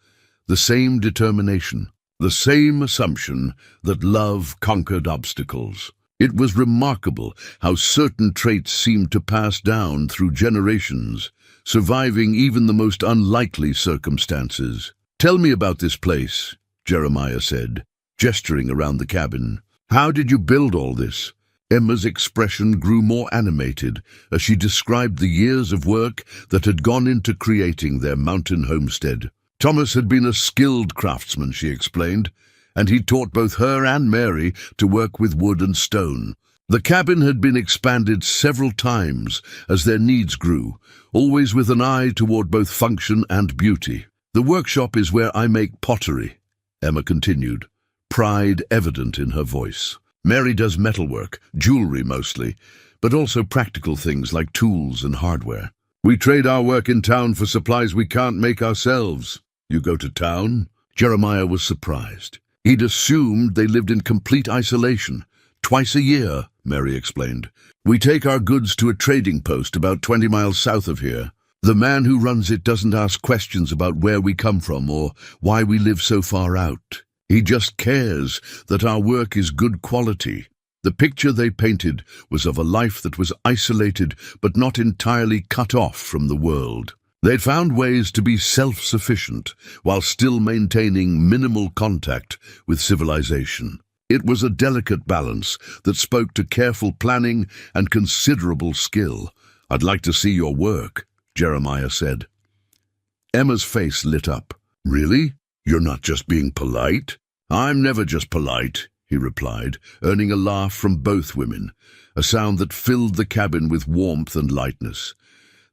The same determination, the same assumption that love conquered obstacles. It was remarkable how certain traits seemed to pass down through generations, surviving even the most unlikely circumstances. "Tell me about this place," Jeremiah said, gesturing around the cabin. "How did you build all this?" Emma's expression grew more animated as she described the years of work that had gone into creating their mountain homestead. Thomas had been a skilled craftsman, she explained, and he taught both her and Mary to work with wood and stone. The cabin had been expanded several times as their needs grew, always with an eye toward both function and beauty. "The workshop is where I make pottery," Emma continued, pride evident in her voice. "Mary does metalwork, jewelry mostly, but also practical things like tools and hardware. We trade our work in town for supplies we can't make ourselves." "You go to town?" Jeremiah was surprised. He'd assumed they lived in complete isolation. "Twice a year," Mary explained. "We take our goods to a trading post about 20 miles south of here. The man who runs it doesn't ask questions about where we come from or why we live so far out. He just cares that our work is good quality." The picture they painted was of a life that was isolated but not entirely cut off from the world. They'd found ways to be self-sufficient while still maintaining minimal contact with civilization. It was a delicate balance that spoke to careful planning and considerable skill. "I'd like to see your work," Jeremiah said. Emma's face lit up. "Really? You're not just being polite?" "I'm never just polite," he replied, earning a laugh from both women, a sound that filled the cabin with warmth and lightness.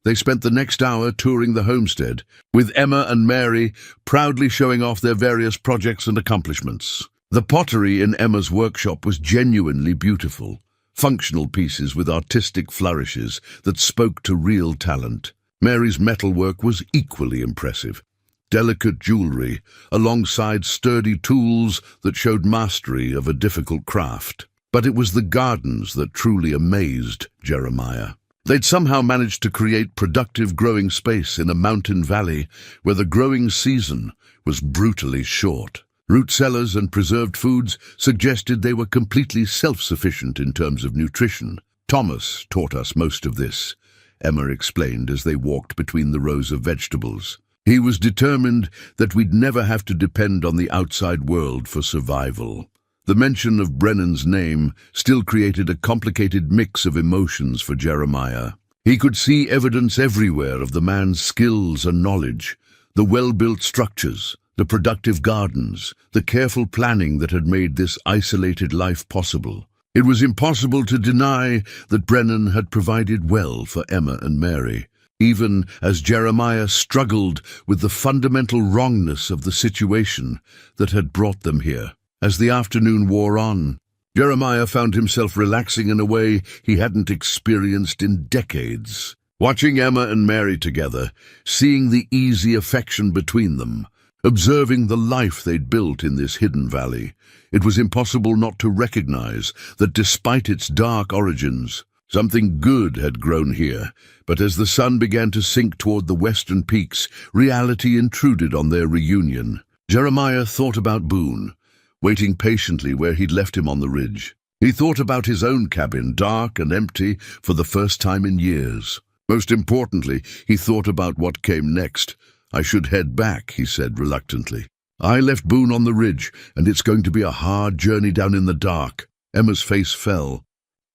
They spent the next hour touring the homestead, with Emma and Mary proudly showing off their various projects and accomplishments. The pottery in Emma's workshop was genuinely beautiful, functional pieces with artistic flourishes that spoke to real talent. Mary's metalwork was equally impressive. Delicate jewelry, alongside sturdy tools that showed mastery of a difficult craft. But it was the gardens that truly amazed Jeremiah. They'd somehow managed to create productive growing space in a mountain valley where the growing season was brutally short. Root cellars and preserved foods suggested they were completely self-sufficient in terms of nutrition. "Thomas taught us most of this," Emma explained as they walked between the rows of vegetables. "He was determined that we'd never have to depend on the outside world for survival." The mention of Brennan's name still created a complicated mix of emotions for Jeremiah. He could see evidence everywhere of the man's skills and knowledge, the well-built structures, the productive gardens, the careful planning that had made this isolated life possible. It was impossible to deny that Brennan had provided well for Emma and Mary, even as Jeremiah struggled with the fundamental wrongness of the situation that had brought them here. As the afternoon wore on, Jeremiah found himself relaxing in a way he hadn't experienced in decades. Watching Emma and Mary together, seeing the easy affection between them, observing the life they'd built in this hidden valley, it was impossible not to recognize that despite its dark origins, something good had grown here. But as the sun began to sink toward the western peaks, reality intruded on their reunion. Jeremiah thought about Boone, waiting patiently where he'd left him on the ridge. He thought about his own cabin, dark and empty for the first time in years. Most importantly, he thought about what came next. "I should head back," he said reluctantly. "I left Boone on the ridge, and it's going to be a hard journey down in the dark." Emma's face fell.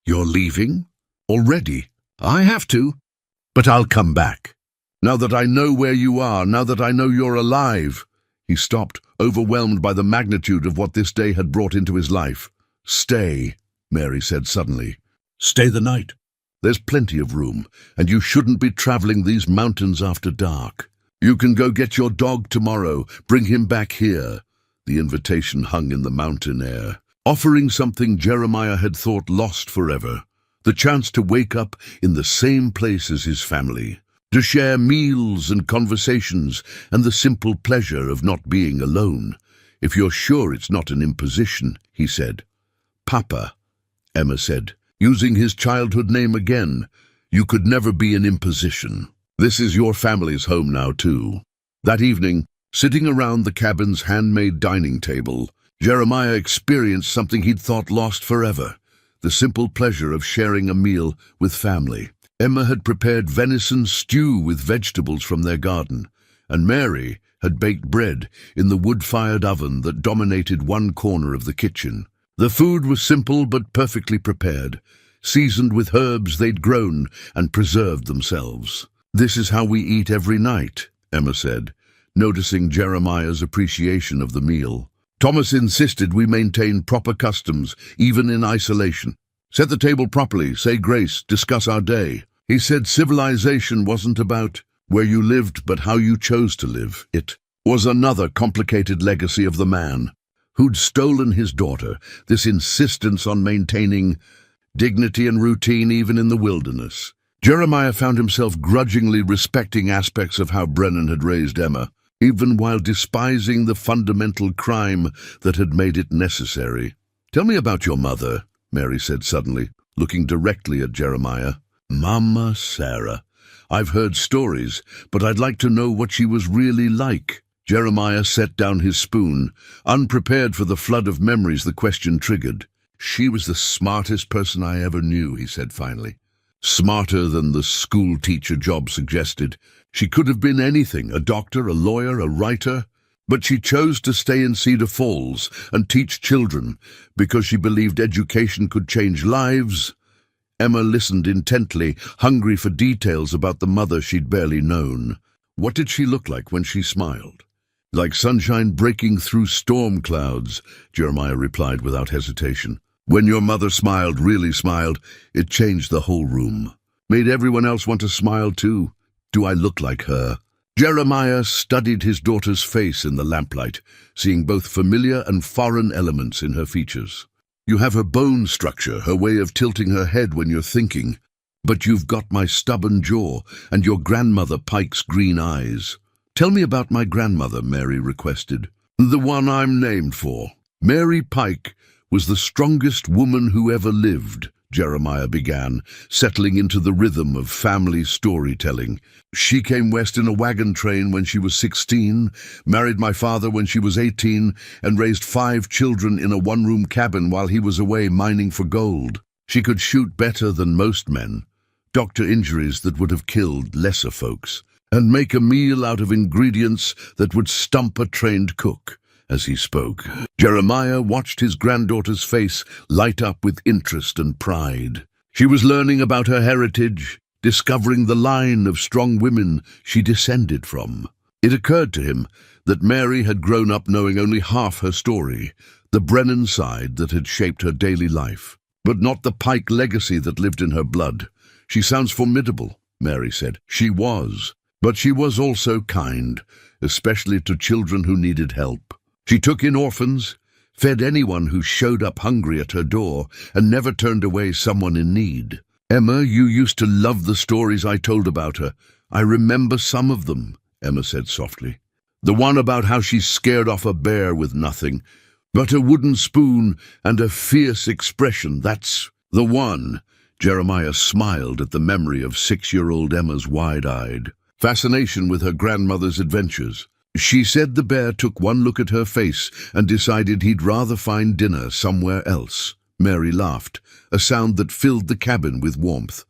"You're leaving? Already?" "I have to. But I'll come back. Now that I know where you are, now that I know you're alive." He stopped, overwhelmed by the magnitude of what this day had brought into his life. "Stay," Mary said suddenly. "Stay the night. There's plenty of room, and you shouldn't be traveling these mountains after dark. You can go get your dog tomorrow. Bring him back here." The invitation hung in the mountain air, offering something Jeremiah had thought lost forever. The chance to wake up in the same place as his family, to share meals and conversations, and the simple pleasure of not being alone. "If you're sure it's not an imposition," he said. "Papa," Emma said, using his childhood name again. "You could never be an imposition. This is your family's home now, too." That evening, sitting around the cabin's handmade dining table, Jeremiah experienced something he'd thought lost forever, the simple pleasure of sharing a meal with family. Emma had prepared venison stew with vegetables from their garden, and Mary had baked bread in the wood-fired oven that dominated one corner of the kitchen. The food was simple but perfectly prepared, seasoned with herbs they'd grown and preserved themselves. "This is how we eat every night," Emma said, noticing Jeremiah's appreciation of the meal. "Thomas insisted we maintain proper customs, even in isolation." Set the table properly, say grace, discuss our day. He said civilization wasn't about where you lived, but how you chose to live. It was another complicated legacy of the man who'd stolen his daughter, this insistence on maintaining dignity and routine even in the wilderness. Jeremiah found himself grudgingly respecting aspects of how Brennan had raised Emma, even while despising the fundamental crime that had made it necessary. "Tell me about your mother," Mary said suddenly, looking directly at Jeremiah. "Mama Sarah. I've heard stories, but I'd like to know what she was really like." Jeremiah set down his spoon, unprepared for the flood of memories the question triggered. "She was the smartest person I ever knew," he said finally. Smarter than the school teacher job suggested. She could have been anything, a doctor, a lawyer, a writer, but she chose to stay in Cedar Falls and teach children because she believed education could change lives. Emma listened intently, hungry for details about the mother she'd barely known. What did she look like when she smiled? "Like sunshine breaking through storm clouds," Jeremiah replied without hesitation. "When your mother smiled, really smiled, it changed the whole room. Made everyone else want to smile too. Do I look like her?" Jeremiah studied his daughter's face in the lamplight, seeing both familiar and foreign elements in her features. "You have her bone structure, her way of tilting her head when you're thinking, but you've got my stubborn jaw and your grandmother Pike's green eyes." "Tell me about my grandmother," Mary requested. "The one I'm named for. Mary Pike was the strongest woman who ever lived," Jeremiah began, settling into the rhythm of family storytelling. "She came west in a wagon train when she was 16, married my father when she was 18, and raised 5 children in a one-room cabin while he was away mining for gold. She could shoot better than most men, doctor injuries that would have killed lesser folks, and make a meal out of ingredients that would stump a trained cook." As he spoke, Jeremiah watched his granddaughter's face light up with interest and pride. She was learning about her heritage, discovering the line of strong women she descended from. It occurred to him that Mary had grown up knowing only half her story, the Brennan side that had shaped her daily life, but not the Pike legacy that lived in her blood. "She sounds formidable," Mary said. "She was, but she was also kind, especially to children who needed help. She took in orphans, fed anyone who showed up hungry at her door, and never turned away someone in need. Emma, you used to love the stories I told about her. I remember some of them," Emma said softly. "The one about how she scared off a bear with nothing but a wooden spoon and a fierce expression. That's the one." Jeremiah smiled at the memory of 6-year-old Emma's wide-eyed fascination with her grandmother's adventures. "She said the bear took one look at her face and decided he'd rather find dinner somewhere else." Mary laughed, a sound that filled the cabin with warmth.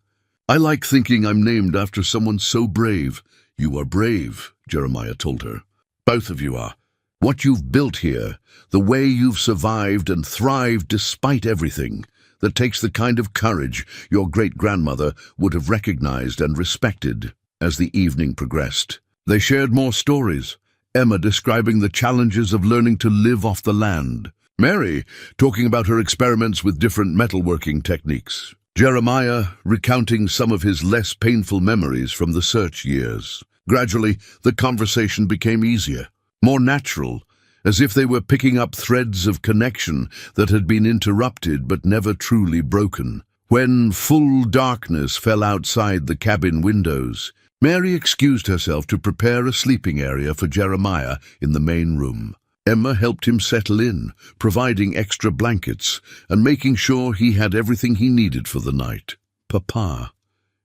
"I like thinking I'm named after someone so brave." "You are brave," Jeremiah told her. "Both of you are. What you've built here, the way you've survived and thrived despite everything, that takes the kind of courage your great-grandmother would have recognized and respected." As the evening progressed, they shared more stories, Emma describing the challenges of learning to live off the land, Mary talking about her experiments with different metalworking techniques, Jeremiah recounting some of his less painful memories from the search years. Gradually, the conversation became easier, more natural, as if they were picking up threads of connection that had been interrupted but never truly broken. When full darkness fell outside the cabin windows, Mary excused herself to prepare a sleeping area for Jeremiah in the main room. Emma helped him settle in, providing extra blankets and making sure he had everything he needed for the night. "Papa,"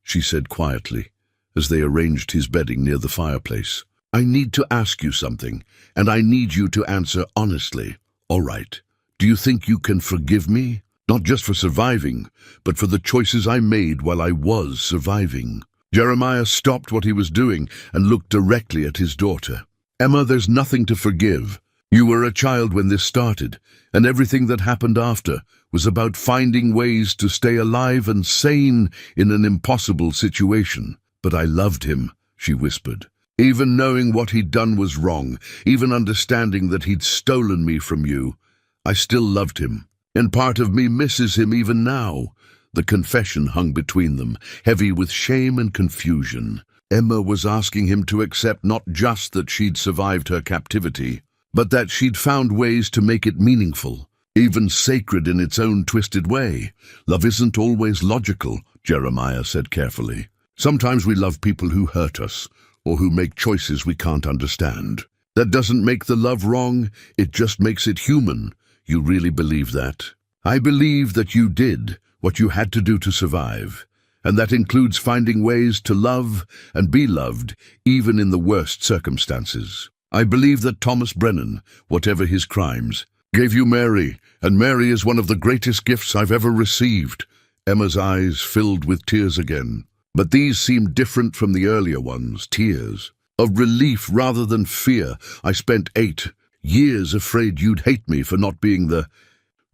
she said quietly, as they arranged his bedding near the fireplace, "I need to ask you something, and I need you to answer honestly. All right. Do you think you can forgive me? Not just for surviving, but for the choices I made while I was surviving." Jeremiah stopped what he was doing and looked directly at his daughter. "Emma, there's nothing to forgive. You were a child when this started, and everything that happened after was about finding ways to stay alive and sane in an impossible situation. But I loved him," she whispered. "Even knowing what he'd done was wrong, even understanding that he'd stolen me from you, I still loved him. and part of me misses him even now." The confession hung between them, heavy with shame and confusion. Emma was asking him to accept not just that she'd survived her captivity, but that she'd found ways to make it meaningful, even sacred in its own twisted way. "Love isn't always logical," Jeremiah said carefully. "Sometimes we love people who hurt us, or who make choices we can't understand. That doesn't make the love wrong, it just makes it human." "You really believe that?" "I believe that you did what you had to do to survive, and that includes finding ways to love and be loved, even in the worst circumstances. I believe that Thomas Brennan, whatever his crimes, gave you Mary, and Mary is one of the greatest gifts I've ever received." Emma's eyes filled with tears again. But these seemed different from the earlier ones, tears of relief rather than fear. "I spent 8 years afraid you'd hate me for not being the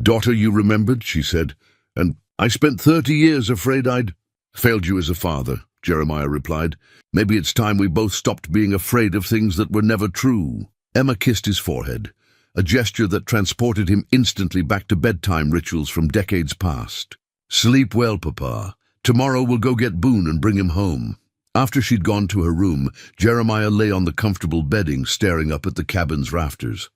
daughter you remembered," she said. "And I spent 30 years afraid I'd failed you as a father," Jeremiah replied. "Maybe it's time we both stopped being afraid of things that were never true." Emma kissed his forehead, a gesture that transported him instantly back to bedtime rituals from decades past. "Sleep well, Papa. Tomorrow we'll go get Boone and bring him home." After she'd gone to her room, Jeremiah lay on the comfortable bedding, staring up at the cabin's rafters.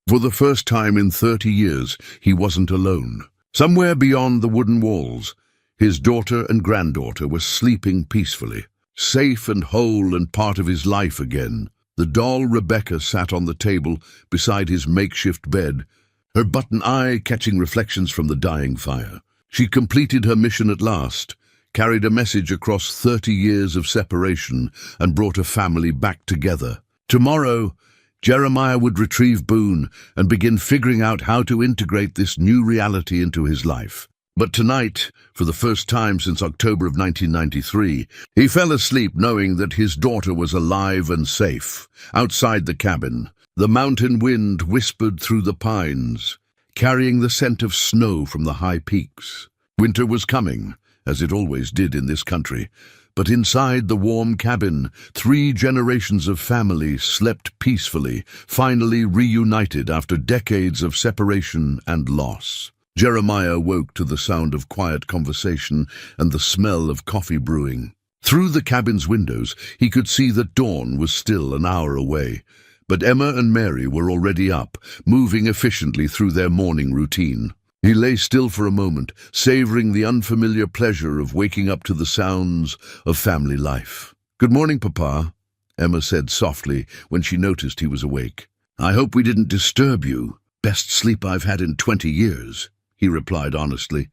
For the first time in 30 years, he wasn't alone. Somewhere beyond the wooden walls, his daughter and granddaughter were sleeping peacefully, safe and whole and part of his life again. The doll Rebecca sat on the table beside his makeshift bed, her button eye catching reflections from the dying fire. She completed her mission at last, carried a message across 30 years of separation, and brought a family back together. Tomorrow, Jeremiah would retrieve Boone and begin figuring out how to integrate this new reality into his life. But tonight, for the first time since October of 1993, he fell asleep knowing that his daughter was alive and safe. Outside the cabin, the mountain wind whispered through the pines, carrying the scent of snow from the high peaks. Winter was coming, as it always did in this country, but inside the warm cabin, 3 generations of family slept peacefully, finally reunited after decades of separation and loss. Jeremiah woke to the sound of quiet conversation and the smell of coffee brewing. Through the cabin's windows, he could see that dawn was still an hour away, but Emma and Mary were already up, moving efficiently through their morning routine. He lay still for a moment, savoring the unfamiliar pleasure of waking up to the sounds of family life. "Good morning, Papa," Emma said softly when she noticed he was awake. "I hope we didn't disturb you." "Best sleep I've had in 20 years, he replied honestly,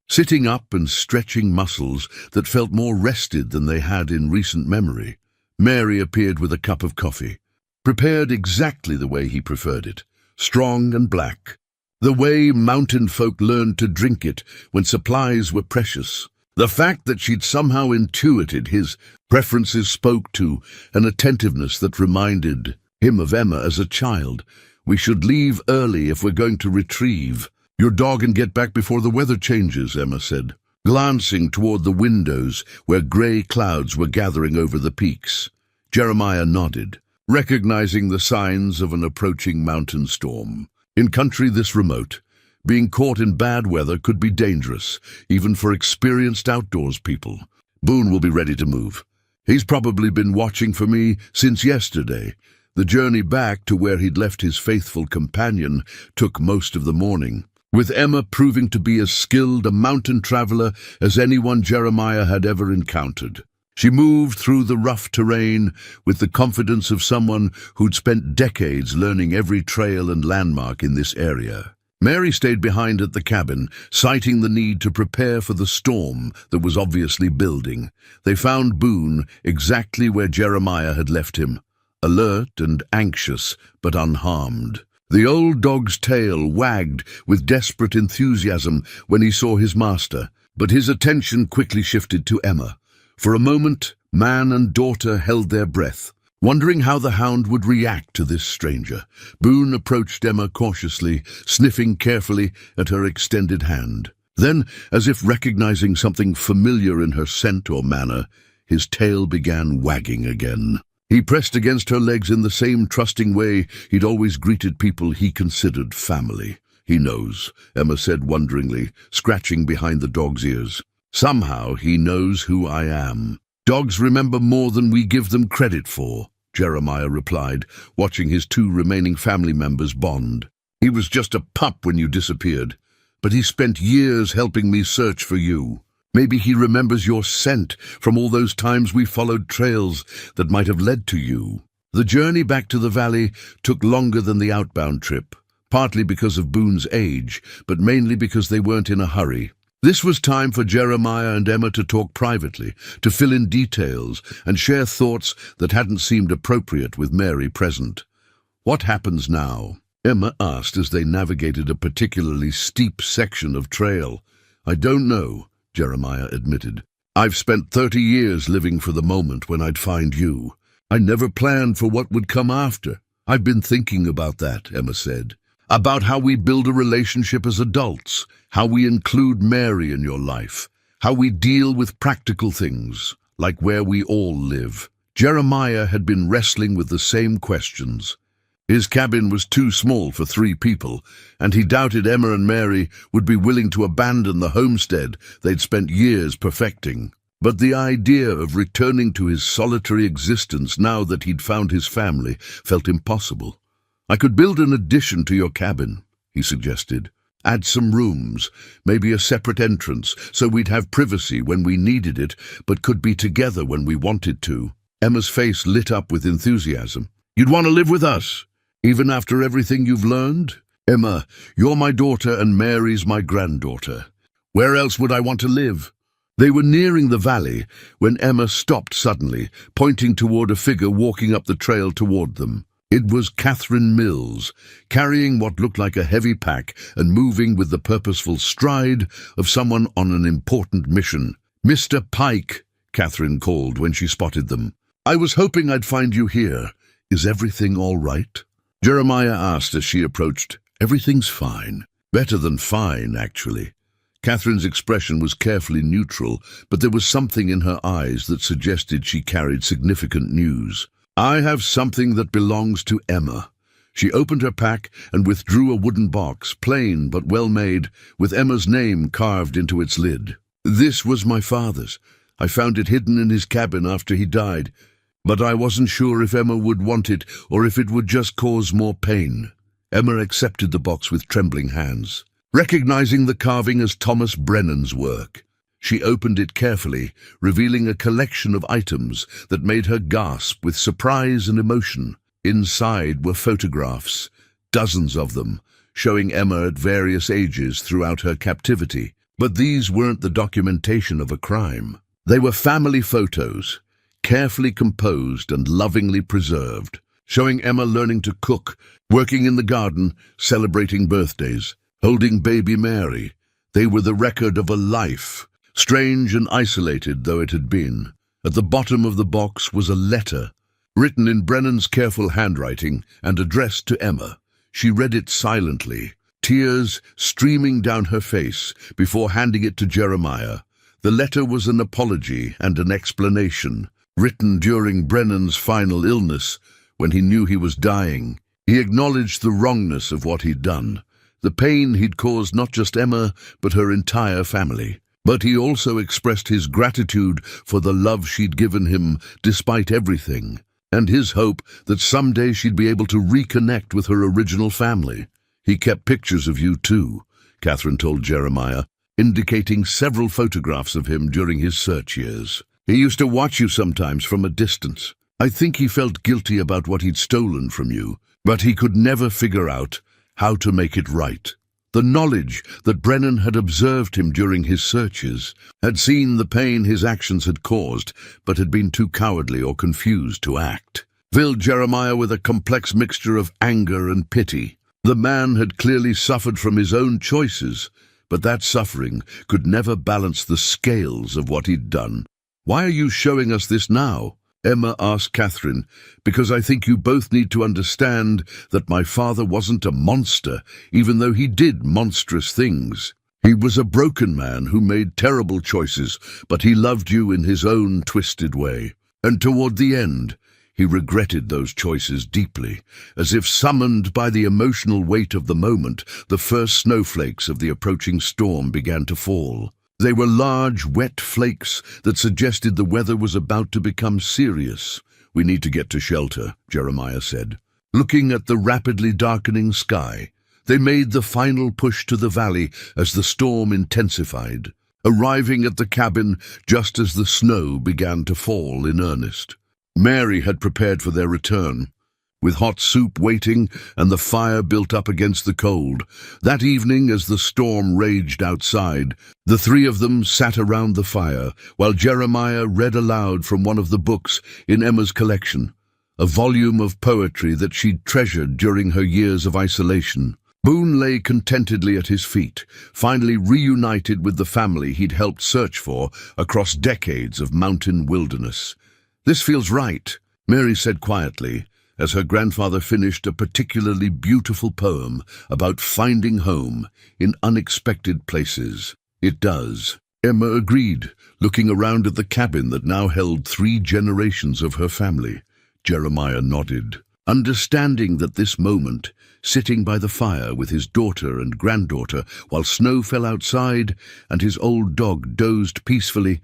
sitting up and stretching muscles that felt more rested than they had in recent memory. Mary appeared with a cup of coffee, prepared exactly the way he preferred it, strong and black, the way mountain folk learned to drink it when supplies were precious. The fact that she'd somehow intuited his preferences spoke to an attentiveness that reminded him of Emma as a child. "We should leave early if we're going to retrieve your dog and get back before the weather changes," Emma said, glancing toward the windows where grey clouds were gathering over the peaks. Jeremiah nodded, recognizing the signs of an approaching mountain storm. In country this remote, being caught in bad weather could be dangerous, even for experienced outdoors people. "Boone will be ready to move. He's probably been watching for me since yesterday." The journey back to where he'd left his faithful companion took most of the morning, with Emma proving to be as skilled a mountain traveler as anyone Jeremiah had ever encountered. She moved through the rough terrain with the confidence of someone who'd spent decades learning every trail and landmark in this area. Mary stayed behind at the cabin, citing the need to prepare for the storm that was obviously building. They found Boone exactly where Jeremiah had left him, alert and anxious, but unharmed. The old dog's tail wagged with desperate enthusiasm when he saw his master, but his attention quickly shifted to Emma. For a moment, man and daughter held their breath, wondering how the hound would react to this stranger. Boone approached Emma cautiously, sniffing carefully at her extended hand. Then, as if recognizing something familiar in her scent or manner, his tail began wagging again. He pressed against her legs in the same trusting way he'd always greeted people he considered family. He knows, Emma said wonderingly, scratching behind the dog's ears. Somehow he knows who I am. Dogs remember more than we give them credit for, Jeremiah replied, watching his two remaining family members bond. He was just a pup when you disappeared, but he spent years helping me search for you. Maybe he remembers your scent from all those times we followed trails that might have led to you. The journey back to the valley took longer than the outbound trip, partly because of Boone's age, but mainly because they weren't in a hurry. This was time for Jeremiah and Emma to talk privately, to fill in details and share thoughts that hadn't seemed appropriate with Mary present. "What happens now?" Emma asked as they navigated a particularly steep section of trail. "I don't know," Jeremiah admitted. "I've spent 30 years living for the moment when I'd find you. I never planned for what would come after." "I've been thinking about that," Emma said. "About how we build a relationship as adults, how we include Mary in your life, how we deal with practical things, like where we all live." Jeremiah had been wrestling with the same questions. His cabin was too small for 3 people, and he doubted Emma and Mary would be willing to abandon the homestead they'd spent years perfecting. But the idea of returning to his solitary existence now that he'd found his family felt impossible. "I could build an addition to your cabin," he suggested. "Add some rooms, maybe a separate entrance, so we'd have privacy when we needed it, but could be together when we wanted to." Emma's face lit up with enthusiasm. "You'd want to live with us, even after everything you've learned? Emma, you're my daughter and Mary's my granddaughter. Where else would I want to live?" They were nearing the valley when Emma stopped suddenly, pointing toward a figure walking up the trail toward them. It was Catherine Mills, carrying what looked like a heavy pack and moving with the purposeful stride of someone on an important mission. "Mr. Pike," Catherine called when she spotted them. "I was hoping I'd find you here. Is everything all right?" Jeremiah asked as she approached. "Everything's fine. Better than fine, actually." Catherine's expression was carefully neutral, but there was something in her eyes that suggested she carried significant news. "I have something that belongs to Emma." She opened her pack and withdrew a wooden box, plain but well made, with Emma's name carved into its lid. "This was my father's. I found it hidden in his cabin after he died, but I wasn't sure if Emma would want it or if it would just cause more pain." Emma accepted the box with trembling hands, recognizing the carving as Thomas Brennan's work. She opened it carefully, revealing a collection of items that made her gasp with surprise and emotion. Inside were photographs, dozens of them, showing Emma at various ages throughout her captivity. But these weren't the documentation of a crime. They were family photos, carefully composed and lovingly preserved, showing Emma learning to cook, working in the garden, celebrating birthdays, holding baby Mary. They were the record of a life, strange and isolated though it had been. At the bottom of the box was a letter, written in Brennan's careful handwriting and addressed to Emma. She read it silently, tears streaming down her face, before handing it to Jeremiah. The letter was an apology and an explanation, written during Brennan's final illness, when he knew he was dying. He acknowledged the wrongness of what he'd done, the pain he'd caused not just Emma, but her entire family. But he also expressed his gratitude for the love she'd given him despite everything, and his hope that someday she'd be able to reconnect with her original family. "He kept pictures of you too," Catherine told Jeremiah, indicating several photographs of him during his search years. "He used to watch you sometimes from a distance. I think he felt guilty about what he'd stolen from you, but he could never figure out how to make it right." The knowledge that Brennan had observed him during his searches, had seen the pain his actions had caused, but had been too cowardly or confused to act, filled Jeremiah with a complex mixture of anger and pity. The man had clearly suffered from his own choices, but that suffering could never balance the scales of what he'd done. "Why are you showing us this now?" Emma asked Catherine. "Because I think you both need to understand that my father wasn't a monster, even though he did monstrous things. He was a broken man who made terrible choices, but he loved you in his own twisted way. And toward the end, He regretted those choices deeply. As if summoned by the emotional weight of the moment, the first snowflakes of the approaching storm began to fall. They were large, wet flakes that suggested the weather was about to become serious. "We need to get to shelter," Jeremiah said. Looking at the rapidly darkening sky, they made the final push to the valley as the storm intensified, arriving at the cabin just as the snow began to fall in earnest. Mary had prepared for their return, with hot soup waiting and the fire built up against the cold. That evening, as the storm raged outside, the three of them sat around the fire, while Jeremiah read aloud from one of the books in Emma's collection, a volume of poetry that she'd treasured during her years of isolation. Boone lay contentedly at his feet, finally reunited with the family he'd helped search for across decades of mountain wilderness. "This feels right," Mary said quietly, as her grandfather finished a particularly beautiful poem about finding home in unexpected places. "It does," Emma agreed, looking around at the cabin that now held 3 generations of her family. Jeremiah nodded, understanding that this moment, sitting by the fire with his daughter and granddaughter while snow fell outside and his old dog dozed peacefully,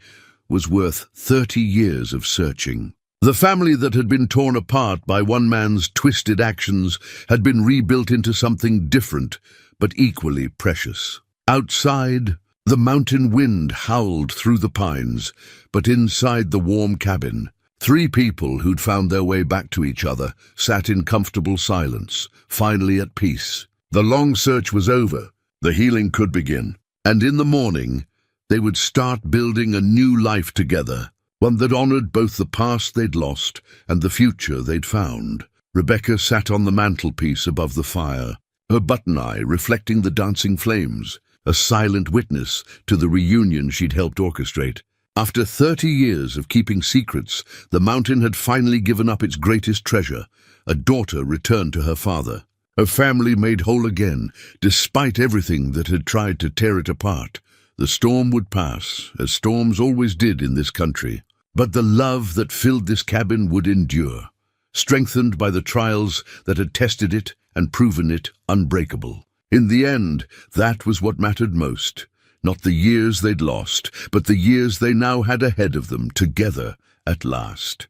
was worth 30 years of searching. The family that had been torn apart by one man's twisted actions had been rebuilt into something different, but equally precious. Outside, the mountain wind howled through the pines, but inside the warm cabin, 3 people who'd found their way back to each other sat in comfortable silence, finally at peace. The long search was over. The healing could begin. And in the morning, they would start building a new life together, one that honored both the past they'd lost and the future they'd found. Rebecca sat on the mantelpiece above the fire, her button eye reflecting the dancing flames, a silent witness to the reunion she'd helped orchestrate. After 30 years of keeping secrets, the mountain had finally given up its greatest treasure. A daughter returned to her father. Her family made whole again, despite everything that had tried to tear it apart. The storm would pass, as storms always did in this country. But the love that filled this cabin would endure, strengthened by the trials that had tested it and proven it unbreakable. In the end, that was what mattered most. Not the years they'd lost, but the years they now had ahead of them, together at last.